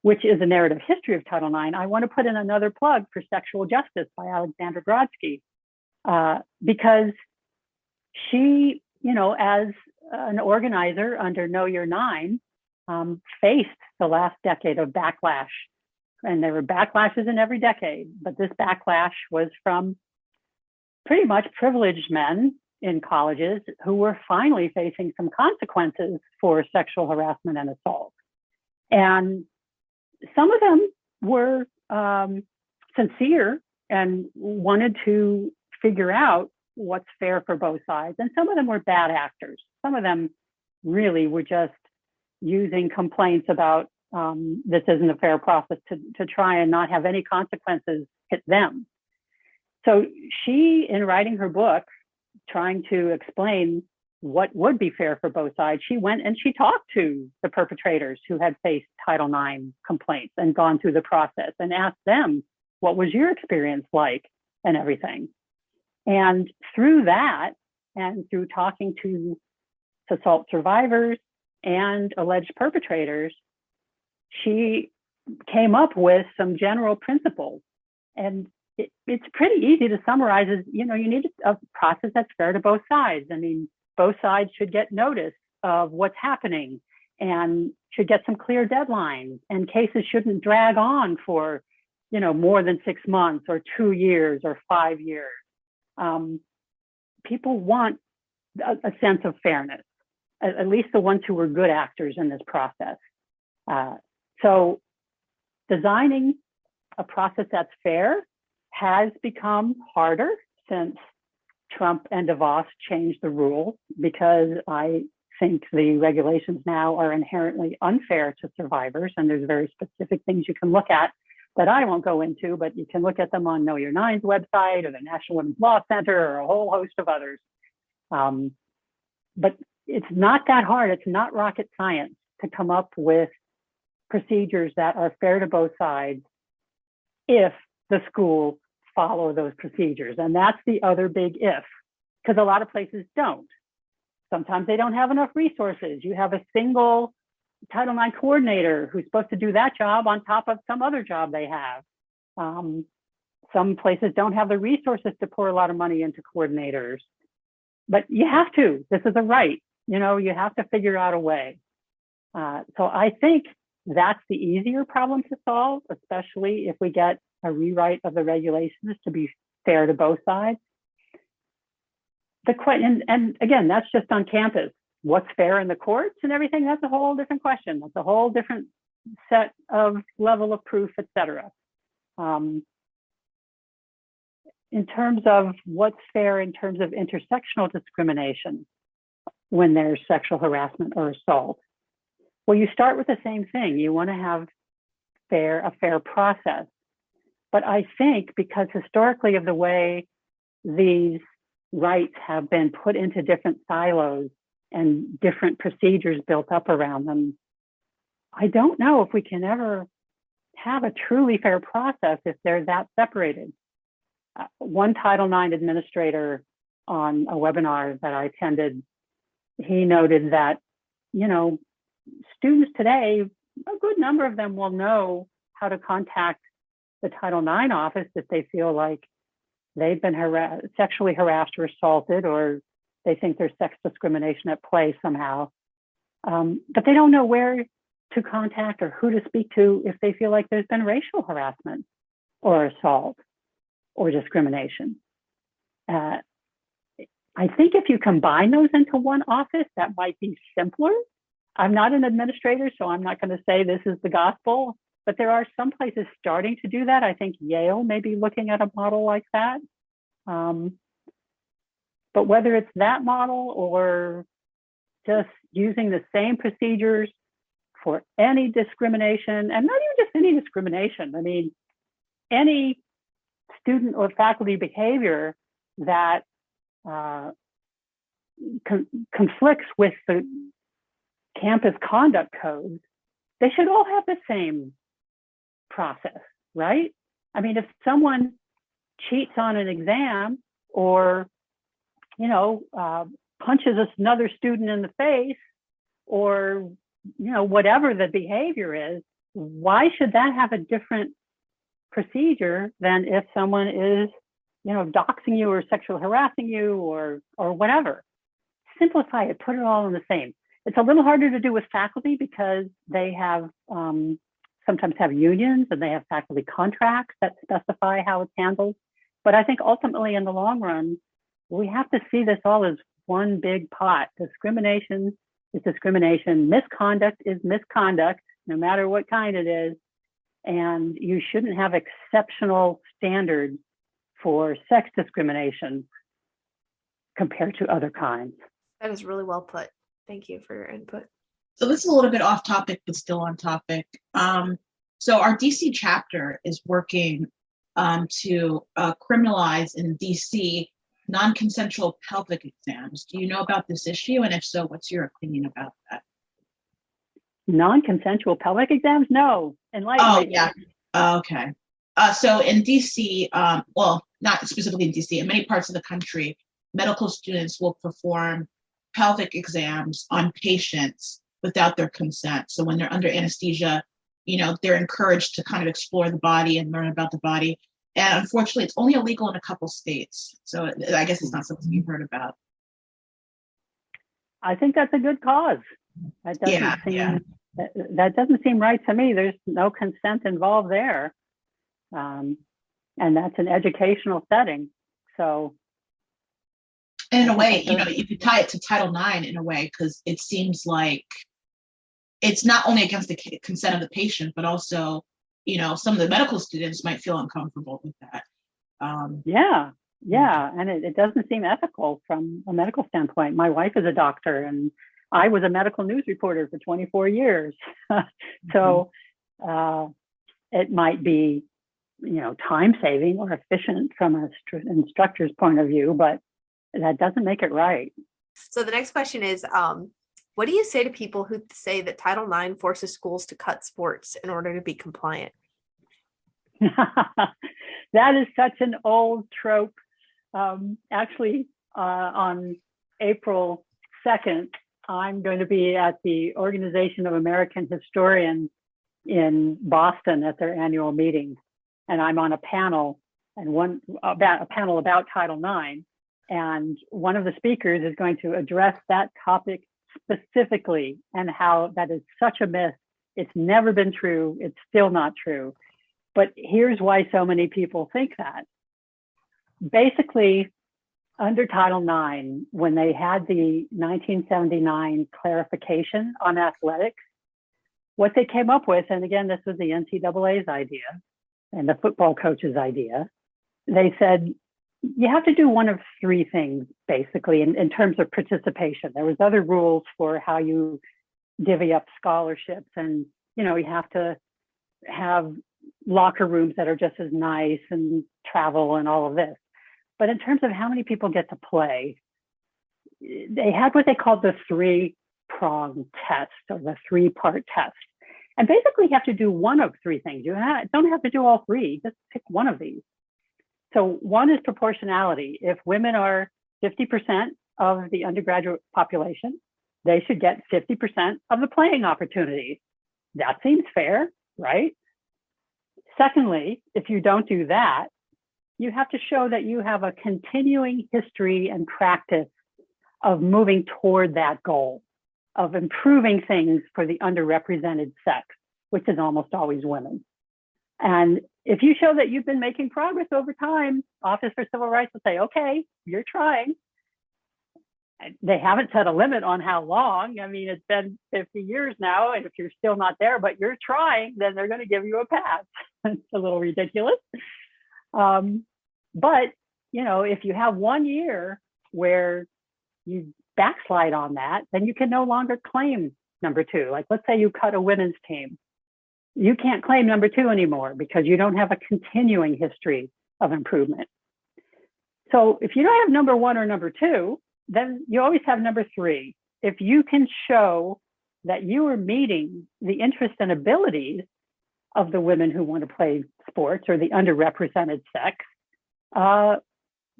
which is a narrative history of Title IX, I want to put in another plug for Sexual Justice by Alexandra Brodsky, because she, as an organizer under Know Your Nine, faced the last decade of backlash. And there were backlashes in every decade, but this backlash was from pretty much privileged men in colleges who were finally facing some consequences for sexual harassment and assault. And some of them were sincere and wanted to figure out what's fair for both sides. And some of them were bad actors. Some of them really were just using complaints about this isn't a fair process to try and not have any consequences hit them. So she, in writing her book, trying to explain what would be fair for both sides, she went and she talked to the perpetrators who had faced Title IX complaints and gone through the process and asked them, what was your experience like and everything? And through that, and through talking to assault survivors and alleged perpetrators, she came up with some general principles. And it's pretty easy to summarize as, you need a process that's fair to both sides. I mean, both sides should get notice of what's happening and should get some clear deadlines, and cases shouldn't drag on for, more than 6 months or 2 years or 5 years. People want a sense of fairness, at least the ones who were good actors in this process. So designing a process that's fair has become harder since Trump and DeVos changed the rules, because I think the regulations now are inherently unfair to survivors, and there's very specific things you can look at that I won't go into, but you can look at them on Know Your Nine's website or the National Women's Law Center or a whole host of others. But it's not that hard. It's not rocket science to come up with procedures that are fair to both sides if the schools follow those procedures. And that's the other big if, because a lot of places don't. Sometimes they don't have enough resources. You have a single Title IX coordinator who's supposed to do that job on top of some other job they have. Some places don't have the resources to pour a lot of money into coordinators, but you have to. This is a right. You have to figure out a way. So I think that's the easier problem to solve, especially if we get a rewrite of the regulations to be fair to both sides. And again, that's just on campus. What's fair in the courts and everything, that's a whole different question. That's a whole different set of level of proof, et cetera. In terms of what's fair in terms of intersectional discrimination when there's sexual harassment or assault, well, you start with the same thing. You want to have a fair process. But I think because historically of the way these rights have been put into different silos and different procedures built up around them, I don't know if we can ever have a truly fair process if they're that separated. One Title IX administrator on a webinar that I attended, he noted that, students today, a good number of them will know how to contact the Title IX office if they feel like they've been sexually harassed or assaulted, or they think there's sex discrimination at play somehow. But they don't know where to contact or who to speak to if they feel like there's been racial harassment or assault or discrimination. I think if you combine those into one office, that might be simpler. I'm not an administrator, so I'm not going to say this is the gospel, but there are some places starting to do that. I think Yale may be looking at a model like that. But whether it's that model or just using the same procedures for any discrimination, and not even just any discrimination, I mean, any student or faculty behavior that conflicts with the campus conduct codes, they should all have the same process, right? I mean, if someone cheats on an exam or, punches another student in the face or, whatever the behavior is, why should that have a different procedure than if someone is doxing you or sexual harassing you or whatever. Simplify it, put it all in the same. It's a little harder to do with faculty because they have sometimes have unions and they have faculty contracts that specify how it's handled. But I think ultimately in the long run, we have to see this all as one big pot. Discrimination is discrimination. Misconduct is misconduct, no matter what kind it is. And you shouldn't have exceptional standards for sex discrimination compared to other kinds. That is really well put. Thank you for your input. So this is a little bit off topic, but still on topic. So our DC chapter is working to criminalize in DC non-consensual pelvic exams. Do you know about this issue? And if so, what's your opinion about that? Non-consensual pelvic exams? No. Enlighten me. Yeah. Okay. So in DC, well, not specifically in DC, in many parts of the country, medical students will perform pelvic exams on patients without their consent. So when they're under anesthesia, they're encouraged to kind of explore the body and learn about the body. And unfortunately, it's only illegal in a couple states. So I guess it's not something you've heard about. I think that's a good cause. That doesn't seem right to me. There's no consent involved there. And that's an educational setting. So in a way, you could tie it to Title IX in a way, because it seems like it's not only against the consent of the patient, but also, some of the medical students might feel uncomfortable with that. And it doesn't seem ethical from a medical standpoint. My wife is a doctor, and I was a medical news reporter for 24 years. So it might be, time saving or efficient from an instructor's point of view, but that doesn't make it right. So the next question is, what do you say to people who say that Title IX forces schools to cut sports in order to be compliant? That is such an old trope. Actually, on April 2nd, I'm going to be at the Organization of American Historians in Boston at their annual meeting. And I'm on a panel about Title IX. And one of the speakers is going to address that topic specifically and how that is such a myth. It's never been true. It's still not true. But here's why so many people think that. Basically, under Title IX, when they had the 1979 clarification on athletics, what they came up with, and again, this was the NCAA's idea and the football coach's idea, they said, you have to do one of three things, basically, in terms of participation. There was other rules for how you divvy up scholarships, and, you have to have locker rooms that are just as nice and travel and all of this. But in terms of how many people get to play, they had what they called the three-prong test, or the three-part test. And basically, you have to do one of three things. You don't have to do all three, just pick one of these. So one is proportionality. If women are 50% of the undergraduate population, they should get 50% of the playing opportunities. That seems fair, right? Secondly, if you don't do that, you have to show that you have a continuing history and practice of moving toward that goal, of improving things for the underrepresented sex, which is almost always women. And if you show that you've been making progress over time, Office for Civil Rights will say, okay, you're trying. They haven't set a limit on how long. I mean, it's been 50 years now, and if you're still not there, but you're trying, then they're going to give you a pass. It's a little ridiculous. But, if you have 1 year where you backslide on that, then you can no longer claim number two. Like, let's say you cut a women's team. You can't claim number two anymore because you don't have a continuing history of improvement. So if you don't have number one or number two, then you always have number three. If you can show that you are meeting the interests and abilities of the women who want to play sports or the underrepresented sex,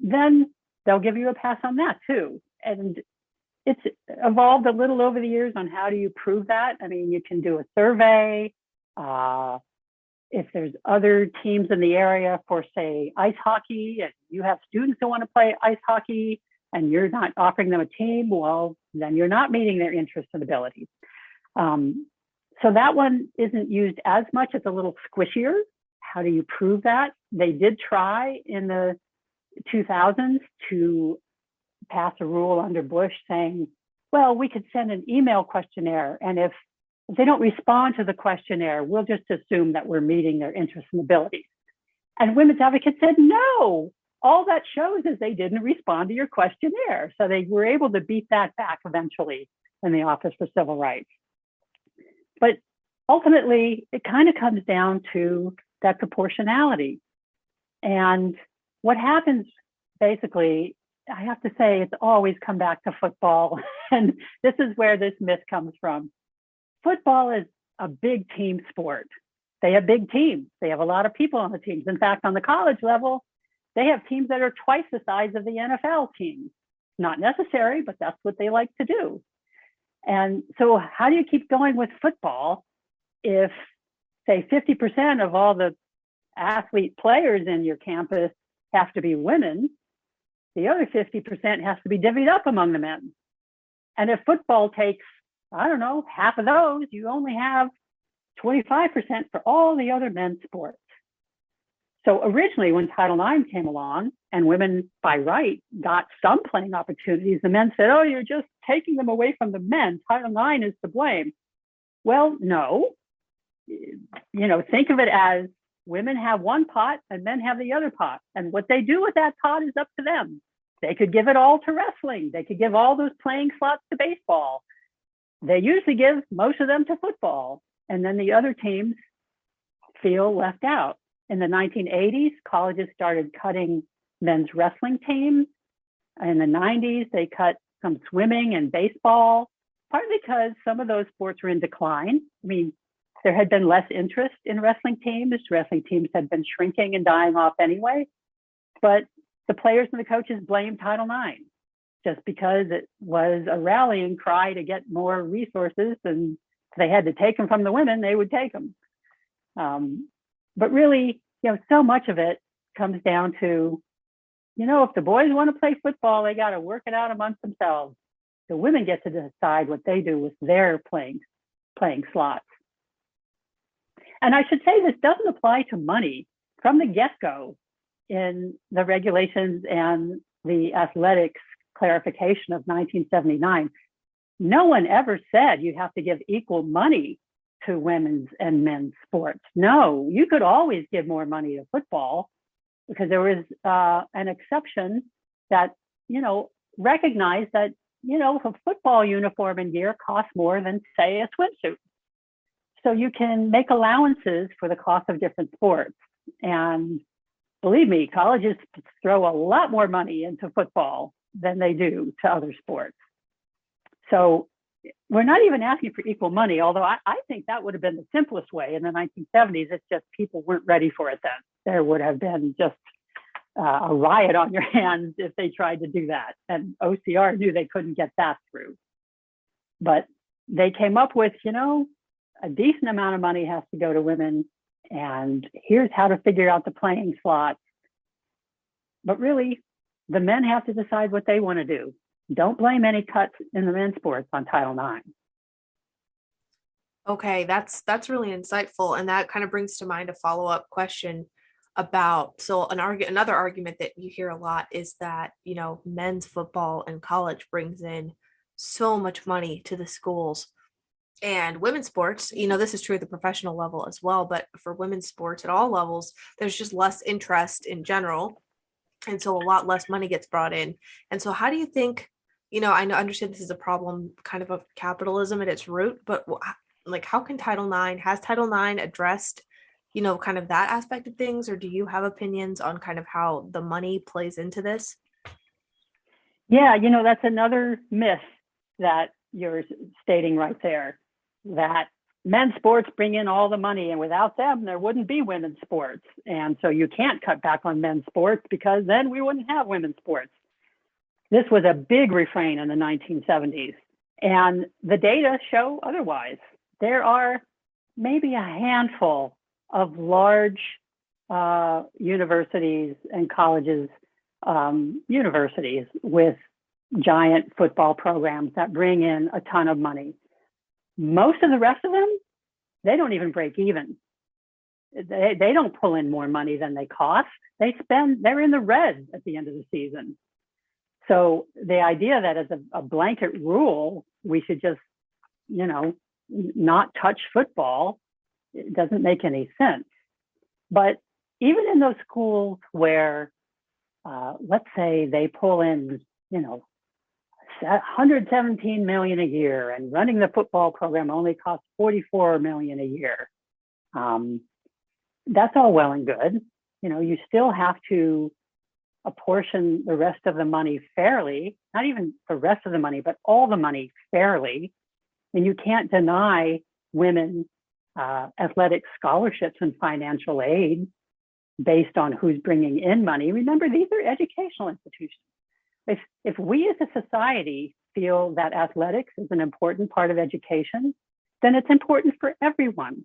then they'll give you a pass on that too. And it's evolved a little over the years on how do you prove that. I mean, you can do a survey. if there's other teams in the area for, say, ice hockey, and you have students who want to play ice hockey and you're not offering them a team, well, then you're not meeting their interests and abilities. So that one isn't used as much. It's a little squishier. How do you prove that? They did try in the 2000s to pass a rule under Bush saying, well, we could send an email questionnaire, and if they don't respond to the questionnaire, we'll just assume that we're meeting their interests and abilities. And women's advocates said, no, all that shows is they didn't respond to your questionnaire. So they were able to beat that back eventually in the Office for Civil Rights. But ultimately, it kind of comes down to that proportionality. And what happens basically, I have to say, it's always come back to football. And this is where this myth comes from. Football is a big team sport. They have big teams. They have a lot of people on the teams. In fact, on the college level, they have teams that are twice the size of the NFL teams. Not necessary, but that's what they like to do. And so how do you keep going with football if, say, 50% of all the athlete players in your campus have to be women? The other 50% has to be divvied up among the men. And if football takes, I don't know, half of those, you only have 25% for all the other men's sports. So originally, when Title IX came along and women by right got some playing opportunities, the men said, oh, you're just taking them away from the men. Title IX is to blame. Well, no. Think of it as women have one pot and men have the other pot. And what they do with that pot is up to them. They could give it all to wrestling. They could give all those playing slots to baseball. They usually give most of them to football. And then the other teams feel left out. In the 1980s, colleges started cutting men's wrestling teams. In the 90s, they cut some swimming and baseball, partly because some of those sports were in decline. I mean, there had been less interest in wrestling teams. Wrestling teams had been shrinking and dying off anyway. But the players and the coaches blamed Title IX just because it was a rallying cry to get more resources, and if they had to take them from the women, they would take them. But really, so much of it comes down to, if the boys want to play football, they got to work it out amongst themselves. The women get to decide what they do with their playing slots. And I should say this doesn't apply to money. From the get-go in the regulations and the athletics clarification of 1979, no one ever said you have to give equal money to women's and men's sports. No, you could always give more money to football because there was an exception that, recognized that, a football uniform and gear costs more than, say, a swimsuit. So you can make allowances for the cost of different sports. And believe me, colleges throw a lot more money into football than they do to other sports. So we're not even asking for equal money, although I think that would have been the simplest way in the 1970s. It's just people weren't ready for it then. There would have been just a riot on your hands if they tried to do that. And OCR knew they couldn't get that through. But they came up with, a decent amount of money has to go to women, and here's how to figure out the playing slots. But really, the men have to decide what they want to do. Don't blame any cuts in the men's sports on Title IX. Okay, that's really insightful, and that kind of brings to mind a follow-up question about another argument that you hear a lot is that men's football and college brings in so much money to the schools, and women's sports, this is true at the professional level as well, but for women's sports at all levels, there's just less interest in general, and so a lot less money gets brought in. And so how do you think, I understand this is a problem kind of capitalism at its root, but how can has Title IX addressed, kind of that aspect of things, or do you have opinions on kind of how the money plays into this? Yeah, that's another myth that you're stating right there, that men's sports bring in all the money, and without them, there wouldn't be women's sports. And so you can't cut back on men's sports because then we wouldn't have women's sports. This was a big refrain in the 1970s, and the data show otherwise. There are maybe a handful of large universities and colleges, universities with giant football programs that bring in a ton of money. Most of the rest of them, they don't even break even. They don't pull in more money than they cost. They're in the red at the end of the season. So the idea that as a blanket rule, we should just, not touch football, it doesn't make any sense. But even in those schools where, let's say they pull in, 117 million a year, and running the football program only costs 44 million a year. That's all well and good. You still have to apportion the rest of the money fairly, not even the rest of the money, but all the money fairly. And you can't deny women athletic scholarships and financial aid based on who's bringing in money. Remember, these are educational institutions. If we as a society feel that athletics is an important part of education, then it's important for everyone.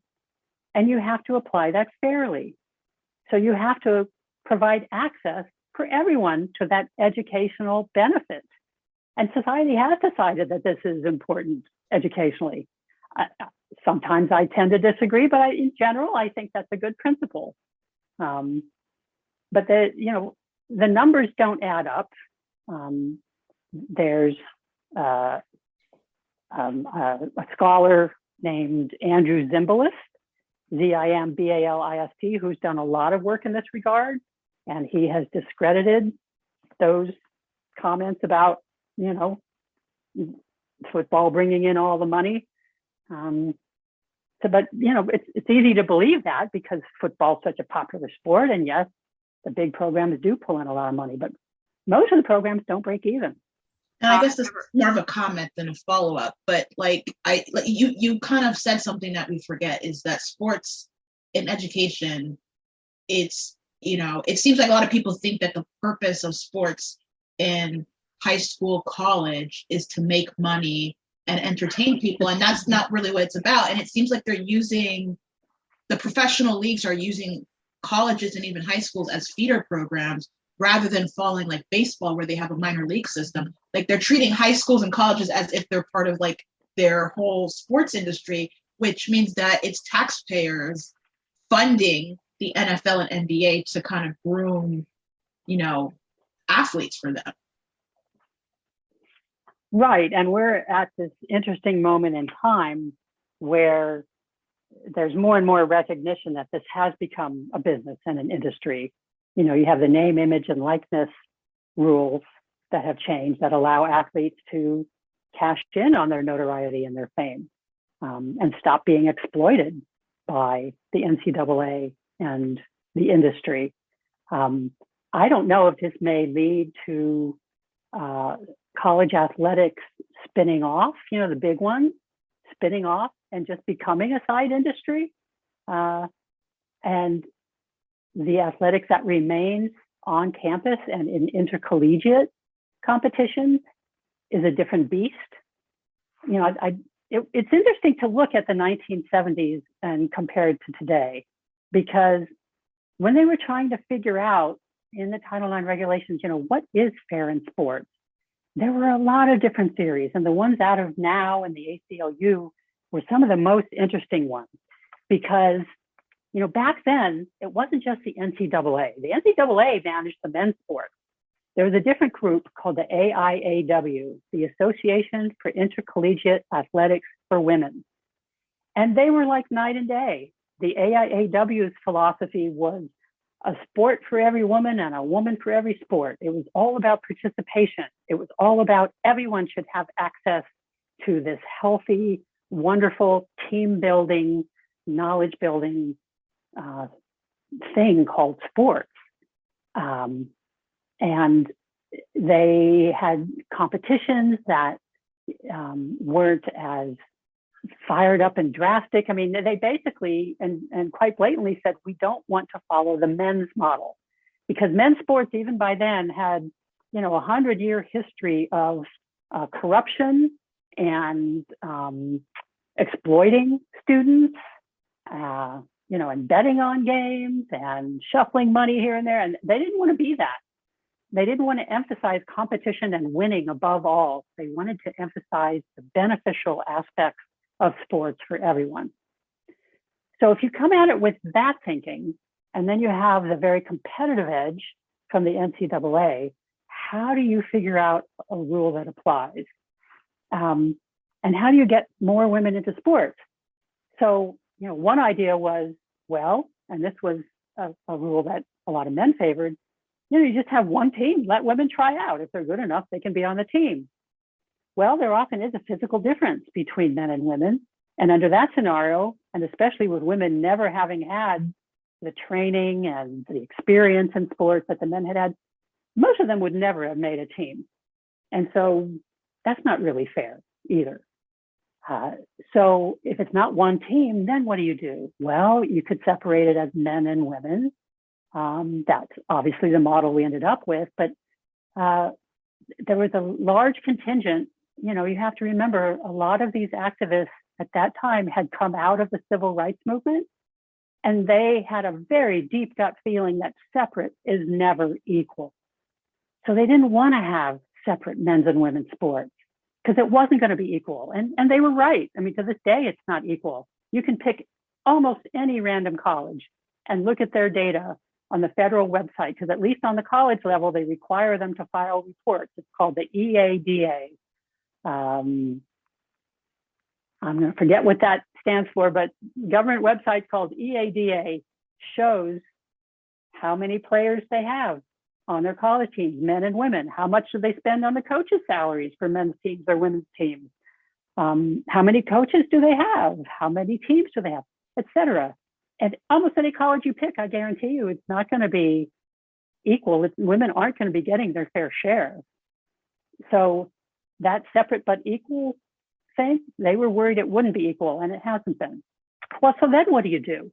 And you have to apply that fairly. So you have to provide access for everyone to that educational benefit. And society has decided that this is important educationally. Sometimes I tend to disagree, but in general, I think that's a good principle. But the numbers don't add up. There's a scholar named Andrew Zimbalist, Zimbalist, who's done a lot of work in this regard, and he has discredited those comments about, football bringing in all the money. But it's easy to believe that because football's such a popular sport, and yes, the big programs do pull in a lot of money, but most of the programs don't break even. And I guess this is more of a comment than a follow-up, but you kind of said something that we forget is that sports in education, it seems like a lot of people think that the purpose of sports in high school, college is to make money and entertain people. And that's not really what it's about. And it seems like the professional leagues are using colleges and even high schools as feeder programs rather than following like baseball where they have a minor league system. Like they're treating high schools and colleges as if they're part of like their whole sports industry, which means that it's taxpayers funding the NFL and NBA to kind of groom, athletes for them. Right. And we're at this interesting moment in time where there's more and more recognition that this has become a business and an industry. You have the name, image, and likeness rules that have changed that allow athletes to cash in on their notoriety and their fame and stop being exploited by the NCAA and the industry. I don't know if this may lead to college athletics spinning off, the big ones spinning off and just becoming a side industry. And the athletics that remains on campus and in intercollegiate competition is a different beast. It's interesting to look at the 1970s and compare it to today, because when they were trying to figure out in the Title IX regulations, what is fair in sports, there were a lot of different theories, and the ones out of now and the ACLU were some of the most interesting ones, because back then it wasn't just the NCAA. The NCAA managed the men's sport. There was a different group called the AIAW, the Association for Intercollegiate Athletics for Women, and they were like night and day. The AIAW's philosophy was a sport for every woman and a woman for every sport. It was all about participation. It was all about everyone should have access to this healthy, wonderful team building, knowledge building thing called sports. And they had competitions that weren't as fired up and drastic. I mean, they basically and quite blatantly said, we don't want to follow the men's model, because men's sports, even by then, had 100-year history of corruption and exploiting students, and betting on games and shuffling money here and there. And they didn't want to be that. They didn't want to emphasize competition and winning above all. They wanted to emphasize the beneficial aspects of sports for everyone. So if you come at it with that thinking, and then you have the very competitive edge from the NCAA, how do you figure out a rule that applies? And how do you get more women into sports? So, one idea was, and this was a rule that a lot of men favored, you just have one team, let women try out. If they're good enough, they can be on the team. Well, there often is a physical difference between men and women. And under that scenario, and especially with women never having had the training and the experience in sports that the men had, most of them would never have made a team. And so that's not really fair either. So if it's not one team, then what do? Well, you could separate it as men and women. That's obviously the model we ended up with, but there was a large contingent. You have to remember, a lot of these activists at that time had come out of the civil rights movement, and they had a very deep gut feeling that separate is never equal. So they didn't want to have separate men's and women's sports because it wasn't going to be equal. And they were right. I mean, to this day, it's not equal. You can pick almost any random college and look at their data on the federal website, because at least on the college level, they require them to file reports. It's called the EADA. I'm going to forget what that stands for, but government website called EADA shows how many players they have on their college teams, men and women. How much do they spend on the coaches' salaries for men's teams or women's teams? How many coaches do they have? How many teams do they have, et cetera? And almost any college you pick, I guarantee you, it's not going to be equal. Women aren't going to be getting their fair share. So that separate but equal thing, they were worried it wouldn't be equal, and it hasn't been. Well, so then what do?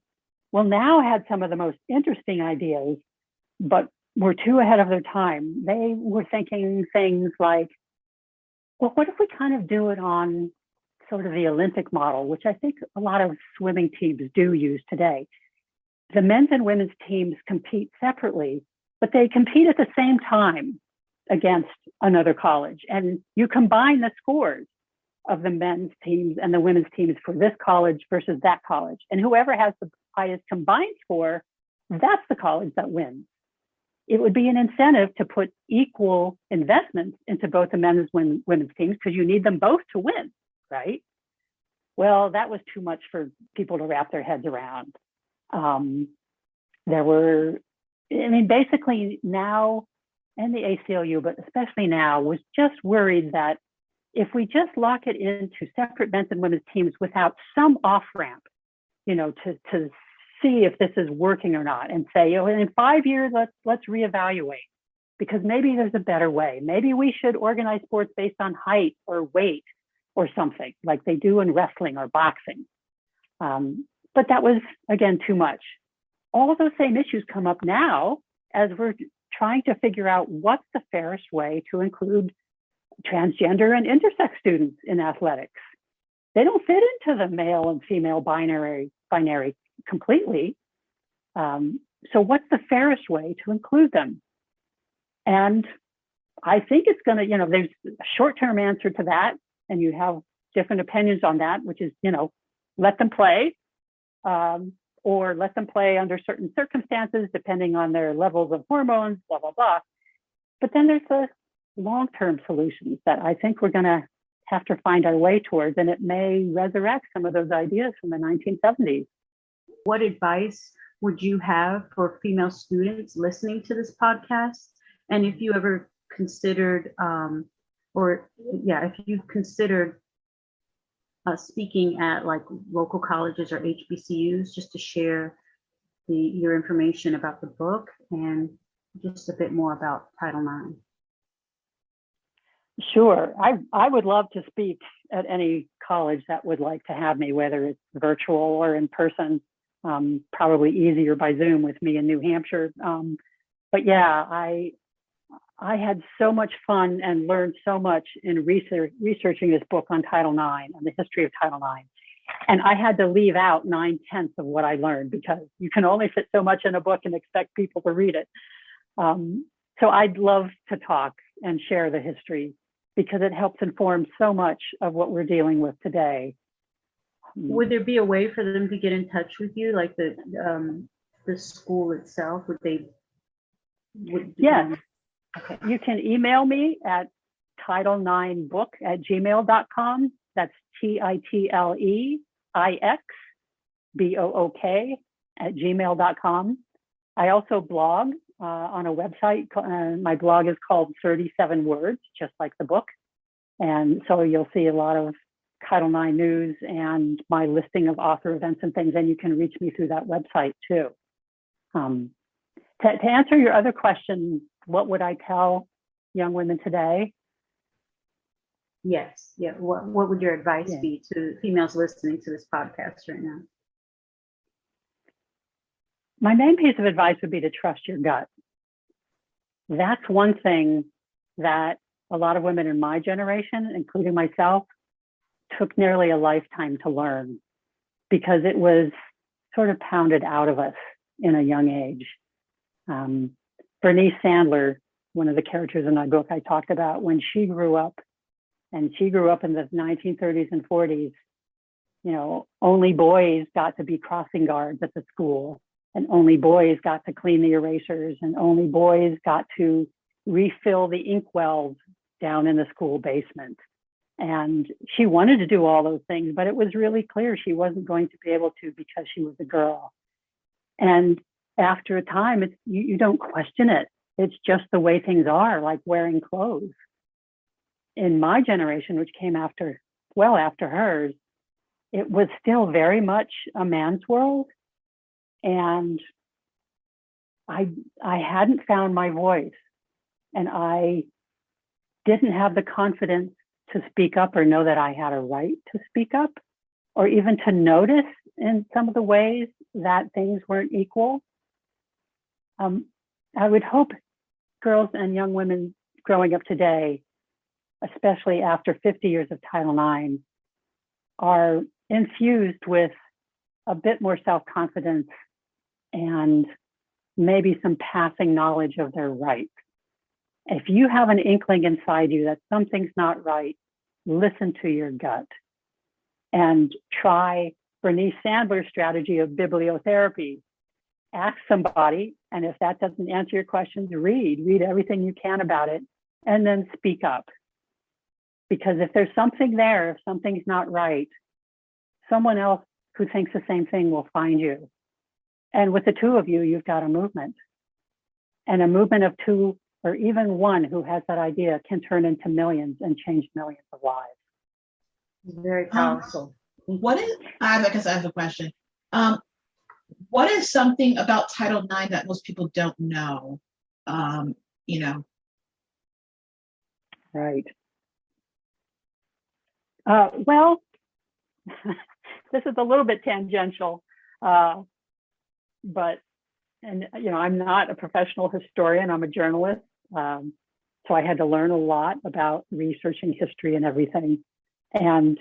Well, now had some of the most interesting ideas, but were too ahead of their time. They were thinking things like, well, what if we kind of do it on sort of the Olympic model, which I think a lot of swimming teams do use today. The men's and women's teams compete separately, but they compete at the same time against another college. And you combine the scores of the men's teams and the women's teams for this college versus that college. And whoever has the highest combined score, that's the college that wins. It would be an incentive to put equal investments into both the men's and women's teams because you need them both to win, right? Well, that was too much for people to wrap their heads around. Basically now, and the ACLU, but especially now, was just worried that if we just lock it into separate men's and women's teams without some off-ramp, to see if this is working or not, and say, in 5 years, let's reevaluate, because maybe there's a better way. Maybe we should organize sports based on height or weight or something like they do in wrestling or boxing. But that was, again, too much. All of those same issues come up now as we're trying to figure out what's the fairest way to include transgender and intersex students in athletics. They don't fit into the male and female binary completely. So what's the fairest way to include them? And I think it's going to, there's a short-term answer to that, and you have different opinions on that, which is, let them play, or let them play under certain circumstances, depending on their levels of hormones, blah, blah, blah. But then there's the long-term solutions that I think we're going to have to find our way towards, and it may resurrect some of those ideas from the 1970s. What advice would you have for female students listening to this podcast? And if you ever considered, if you've considered speaking at like local colleges or HBCUs, just to share your information about the book and just a bit more about Title IX. Sure. I would love to speak at any college that would like to have me, whether it's virtual or in person. Probably easier by Zoom with me in New Hampshire. But yeah, I had so much fun and learned so much in researching this book on Title IX and the history of Title IX. And I had to leave out 9/10 of what I learned because you can only fit so much in a book and expect people to read it. So I'd love to talk and share the history because it helps inform so much of what we're dealing with today. Would there be a way for them to get in touch with you, like the school itself? Would they? Yes. Okay. You can email me at title9book@gmail.com. That's TITLEIXBOOK@gmail.com. I also blog on a website. My blog is called 37 Words, just like the book. And so you'll see a lot of Title IX news and my listing of author events and things, and you can reach me through that website too. To answer your other question, what would I tell young women today? Yes. Yeah. What would your advice be to females listening to this podcast right now? My main piece of advice would be to trust your gut. That's one thing that a lot of women in my generation, including myself, took nearly a lifetime to learn because it was sort of pounded out of us in a young age. Bernice Sandler, one of the characters in my book I talked about, when she grew up, and she grew up in the 1930s and 40s, you know, only boys got to be crossing guards at the school, and only boys got to clean the erasers, and only boys got to refill the inkwells down in the school basement. And she wanted to do all those things, but it was really clear she wasn't going to be able to because she was a girl. And after a time, you don't question it. It's just the way things are, like wearing clothes. In my generation, which came after hers, it was still very much a man's world. And I hadn't found my voice, and I didn't have the confidence to speak up or know that I had a right to speak up, or even to notice in some of the ways that things weren't equal. I would hope girls and young women growing up today, especially after 50 years of Title IX, are infused with a bit more self-confidence and maybe some passing knowledge of their rights. If you have an inkling inside you that something's not right, listen to your gut and try Bernice Sandler's strategy of bibliotherapy. Ask somebody, and if that doesn't answer your questions, read everything you can about it, and then speak up. Because if there's something there, if something's not right, someone else who thinks the same thing will find you. And with the two of you, you've got a movement. And a movement of two or even one who has that idea can turn into millions and change millions of lives. Very powerful. I guess I have a question. What is something about Title IX that most people don't know? Right. Well, this is a little bit tangential, but I'm not a professional historian. I'm a journalist, so I had to learn a lot about researching history and everything. And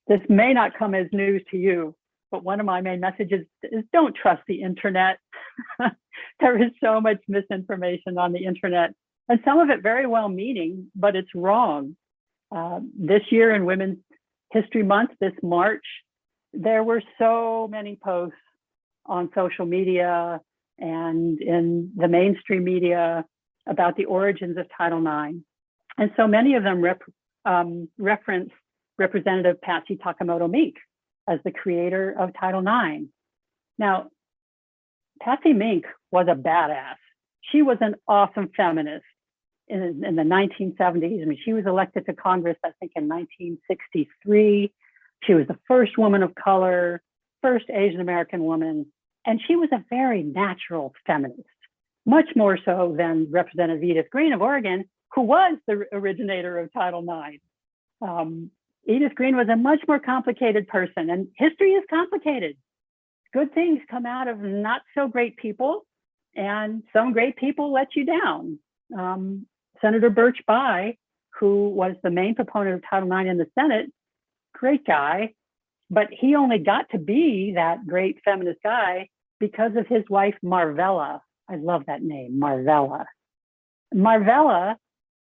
this may not come as news to you, but one of my main messages is don't trust the internet. There is so much misinformation on the internet, and some of it very well meaning, but it's wrong. This year in Women's History Month, this March, there were so many posts on social media and in the mainstream media about the origins of Title IX. And so many of them reference Representative Patsy Takemoto Meek as the creator of Title IX. Now, Patsy Mink was a badass. She was an awesome feminist in the 1970s. I mean, she was elected to Congress, I think, in 1963. She was the first woman of color, first Asian American woman, and she was a very natural feminist, much more so than Representative Edith Green of Oregon, who was the originator of Title IX. Edith Green was a much more complicated person, and history is complicated. Good things come out of not so great people, and some great people let you down. Senator Birch Bayh, who was the main proponent of Title IX in the Senate, great guy, But he only got to be that great feminist guy because of his wife, Marvella. I love that name, Marvella. Marvella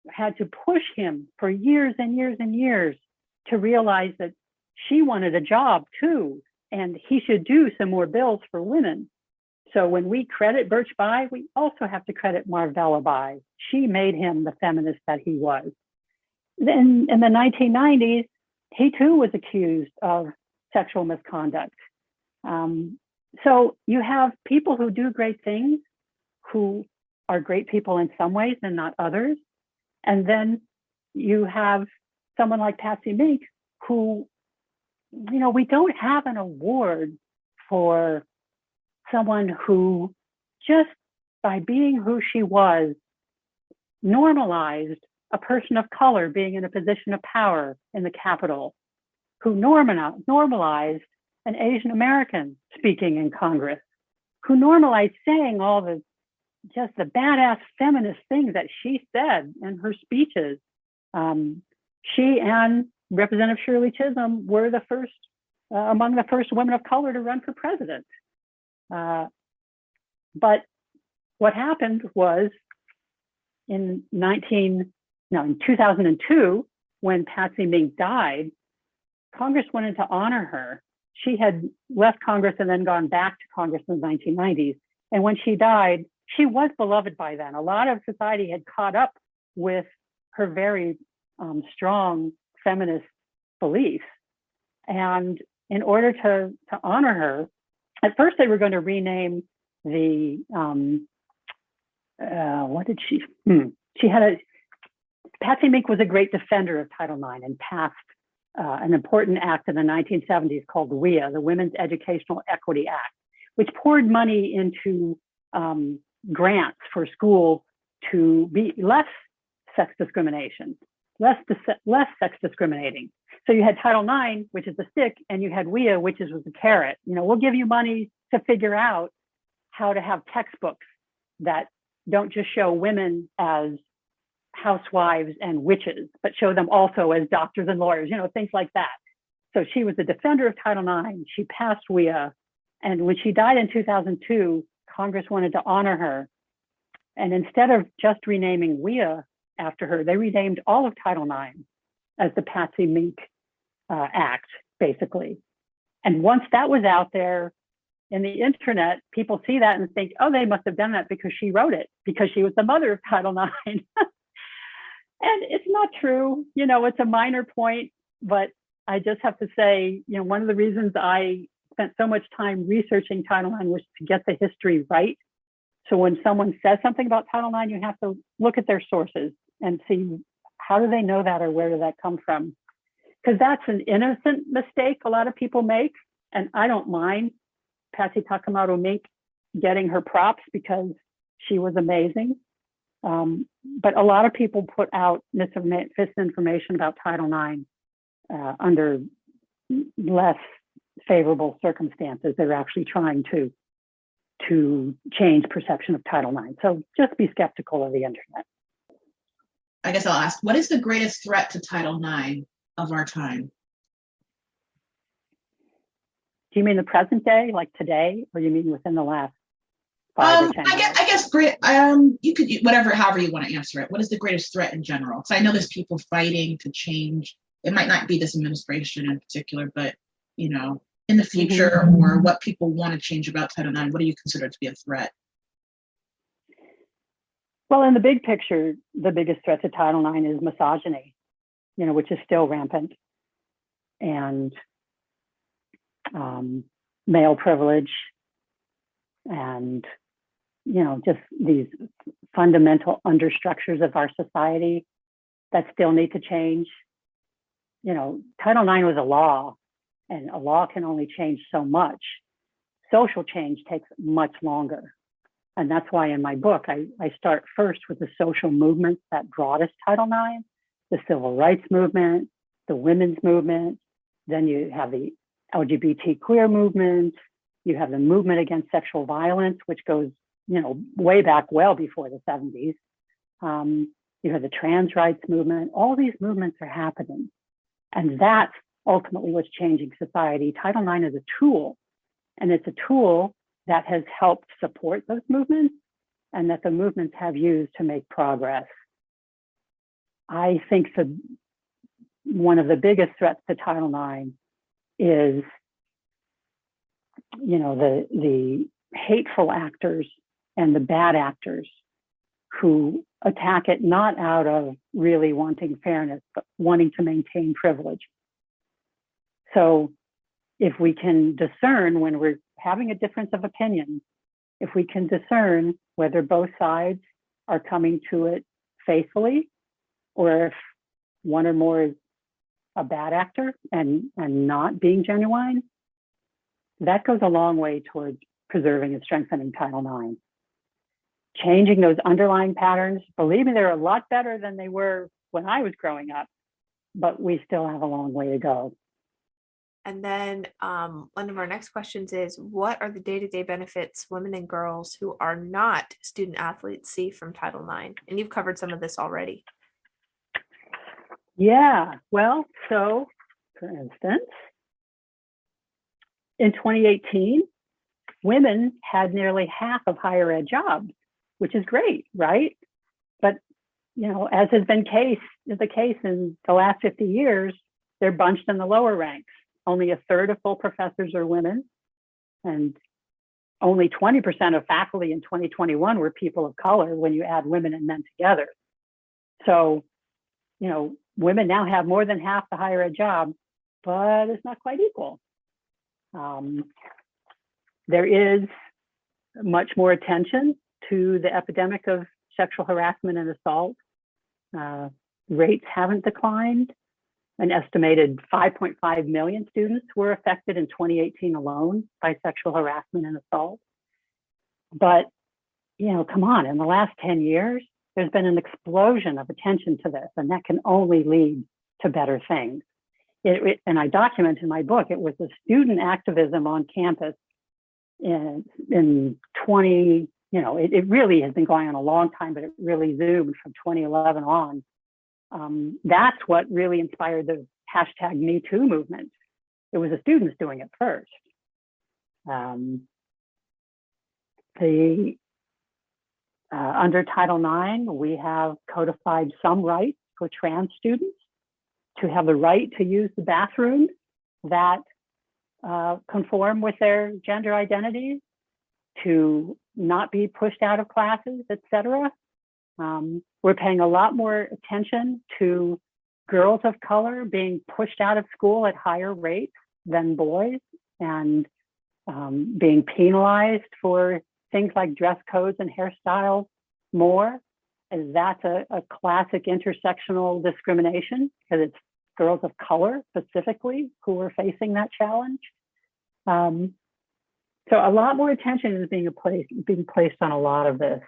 had to push him for years and years and years to realize that she wanted a job too, and he should do some more bills for women. So when we credit Birch Bayh, we also have to credit Marvella Bayh. She made him the feminist that he was. Then in the 1990s, he too was accused of sexual misconduct. So you have people who do great things, who are great people in some ways and not others. And then you have someone like Patsy Mink, who, you know, we don't have an award for someone who just by being who she was, normalized a person of color being in a position of power in the Capitol, who normalized an Asian American speaking in Congress, who normalized saying all the just the badass feminist things that she said in her speeches. She and Representative Shirley Chisholm were the first, among the first women of color to run for president. But what happened was in 2002, when Patsy Mink died, Congress wanted to honor her. She had left Congress and then gone back to Congress in the 1990s. And when she died, she was beloved by then. A lot of society had caught up with her very strong feminist beliefs. And in order to honor her, at first they were going to rename the, what did she, she had a, Patsy Mink was a great defender of Title IX and passed an important act in the 1970s called WEA, the Women's Educational Equity Act, which poured money into grants for schools to be less sex discrimination, less sex discriminating. So you had Title IX, which is the stick, and you had WEA, which was the carrot. You know, we'll give you money to figure out how to have textbooks that don't just show women as housewives and witches, but show them also as doctors and lawyers, you know, things like that. So she was a defender of Title IX. She passed WEA. And when she died in 2002, Congress wanted to honor her. And instead of just renaming WEA after her, they renamed all of Title IX as the Patsy Mink Act, basically. And once that was out there in the internet, people see that and think, oh, they must have done that because she wrote it, because she was the mother of Title IX. And it's not true. You know, it's a minor point, but I just have to say, you know, one of the reasons I spent so much time researching Title IX was to get the history right. So when someone says something about Title IX, you have to look at their sources and see how do they know that or where did that come from? Because that's an innocent mistake a lot of people make. And I don't mind Patsy Takemoto Mink getting her props because she was amazing. But a lot of people put out misinformation about Title IX under less favorable circumstances. They're actually trying to change perception of Title IX. So just be skeptical of the internet. I guess I'll ask, what is the greatest threat to Title IX of our time? Do you mean the present day, like today, or you mean within the last 5 or 10 years? I guess great. You could however you want to answer it. What is the greatest threat in general? Because I know there's people fighting to change. It might not be this administration in particular, but you know, in the future, or what people want to change about Title IX. What do you consider to be a threat? Well, in the big picture, the biggest threat to Title IX is misogyny, you know, which is still rampant, and male privilege, and you know, just these fundamental understructures of our society that still need to change. You know, Title IX was a law, and a law can only change so much. Social change takes much longer. And that's why in my book, I start first with the social movements that brought us Title IX, the civil rights movement, the women's movement, then you have the LGBT queer movement, you have the movement against sexual violence, which goes, you know, way back well before the 70s. You have the trans rights movement. All these movements are happening. And that's ultimately what's changing society. Title IX is a tool, and it's a tool that has helped support those movements and that the movements have used to make progress. I think one of the biggest threats to Title IX is, the hateful actors and the bad actors who attack it not out of really wanting fairness, but wanting to maintain privilege. So if we can discern when we're having a difference of opinion, if we can discern whether both sides are coming to it faithfully, or if one or more is a bad actor and not being genuine, that goes a long way towards preserving and strengthening Title IX. Changing those underlying patterns, believe me, they're a lot better than they were when I was growing up, but we still have a long way to go. And then one of our next questions is, what are the day-to-day benefits women and girls who are not student athletes see from Title IX? And you've covered some of this already. Yeah, well, so for instance, in 2018, women had nearly half of higher ed jobs, which is great, right? But, as has been the case in the last 50 years, they're bunched in the lower ranks. Only a third of full professors are women, and only 20% of faculty in 2021 were people of color when you add women and men together. So, women now have more than half the higher ed jobs, but it's not quite equal. There is much more attention to the epidemic of sexual harassment and assault. Rates haven't declined. An estimated 5.5 million students were affected in 2018 alone by sexual harassment and assault. But, come on, in the last 10 years, there's been an explosion of attention to this, and that can only lead to better things. And I document in my book, it was the student activism on campus in 20, it really has been going on a long time, but it really zoomed from 2011 on. That's what really inspired the hashtag Me Too movement. It was the students doing it first. Under Title IX, we have codified some rights for trans students to have the right to use the bathrooms that conform with their gender identities, to not be pushed out of classes, etc. We're paying a lot more attention to girls of color being pushed out of school at higher rates than boys, and being penalized for things like dress codes and hairstyles more. And that's a classic intersectional discrimination, because it's girls of color specifically who are facing that challenge. So a lot more attention is being placed on a lot of this.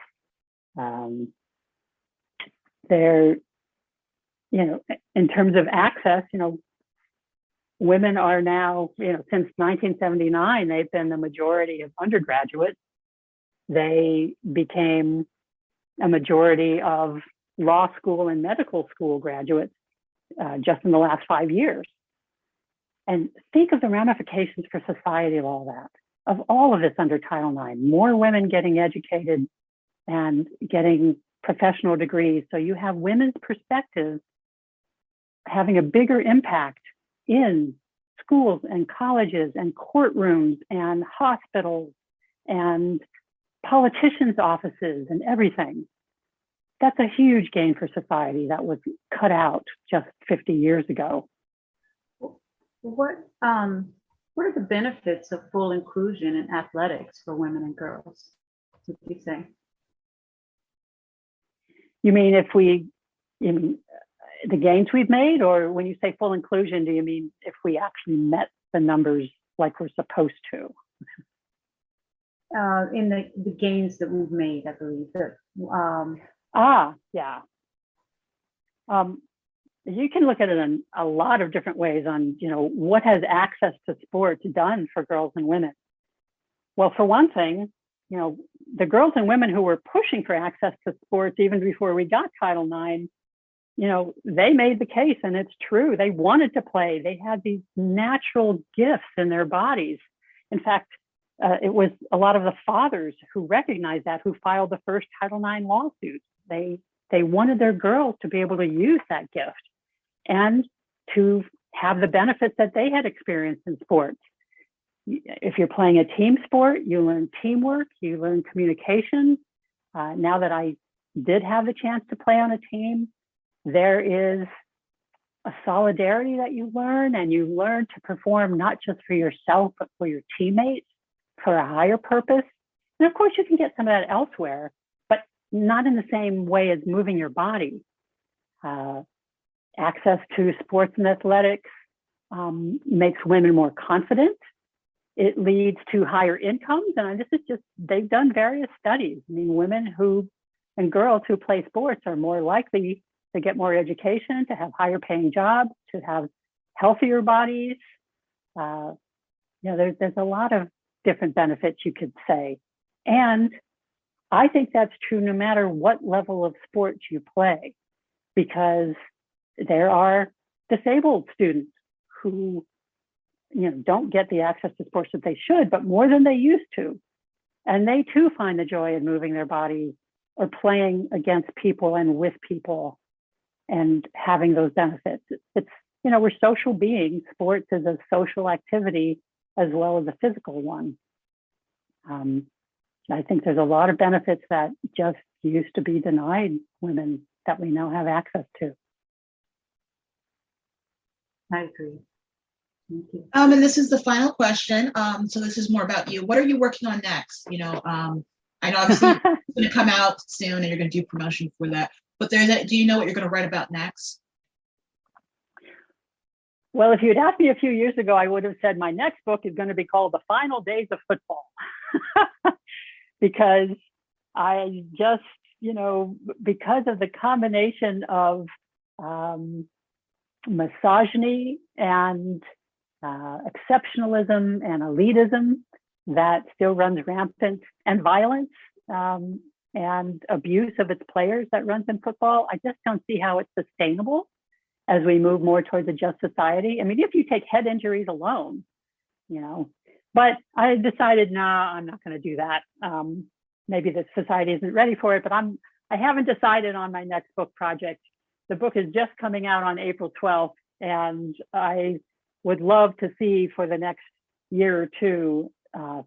In terms of access, women are now, since 1979, they've been the majority of undergraduates. They became a majority of law school and medical school graduates just in the last 5 years. And think of the ramifications for society of all that, of all of this under Title IX. More women getting educated and getting professional degrees. So you have women's perspectives having a bigger impact in schools and colleges and courtrooms and hospitals and politicians' offices and everything. That's a huge gain for society that was cut out just 50 years ago. What are the benefits of full inclusion in athletics for women and girls, would you say? You mean the gains we've made, or when you say full inclusion, do you mean if we actually met the numbers like we're supposed to? In the gains that we've made, I believe that. Yeah. You can look at it in a lot of different ways on, what has access to sports done for girls and women? Well, for one thing, the girls and women who were pushing for access to sports even before we got Title IX they made the case, and it's true. They wanted to play. They had these natural gifts in their bodies. In fact, it was a lot of the fathers who recognized that, who filed the first Title IX lawsuits. They wanted their girls to be able to use that gift and to have the benefits that they had experienced in sports. If you're playing a team sport, you learn teamwork, you learn communication. Now that I did have the chance to play on a team, there is a solidarity that you learn, and you learn to perform not just for yourself, but for your teammates, for a higher purpose. And of course, you can get some of that elsewhere, but not in the same way as moving your body. Access to sports and athletics makes women more confident. It leads to higher incomes. And this is just, they've done various studies. I mean, women and girls who play sports are more likely to get more education, to have higher paying jobs, to have healthier bodies. There's a lot of different benefits you could say. And I think that's true no matter what level of sports you play, because there are disabled students who don't get the access to sports that they should, but more than they used to. And they too find the joy in moving their bodies or playing against people and with people and having those benefits. It's we're social beings. Sports is a social activity as well as a physical one. I think there's a lot of benefits that just used to be denied women that we now have access to. I agree. Thank you. And this is the final question. So this is more about you. What are you working on next? I know obviously it's going to come out soon, and you're going to do promotion for that. But do you know what you're going to write about next? Well, if you'd asked me a few years ago, I would have said my next book is going to be called The Final Days of Football. Because I just, because of the combination of misogyny and exceptionalism and elitism that still runs rampant, and violence and abuse of its players that runs in football, I just don't see how it's sustainable as we move more towards a just society. I mean, if you take head injuries alone, but I decided, nah, I'm not going to do that. Maybe the society isn't ready for it, but I haven't decided on my next book project. The book is just coming out on April 12th, and I would love to see for the next year or two,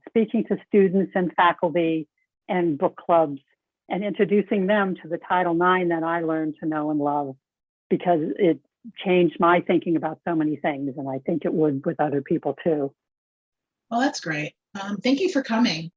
speaking to students and faculty and book clubs and introducing them to the Title IX that I learned to know and love, because it changed my thinking about so many things, and I think it would with other people too. Well, that's great. Thank you for coming.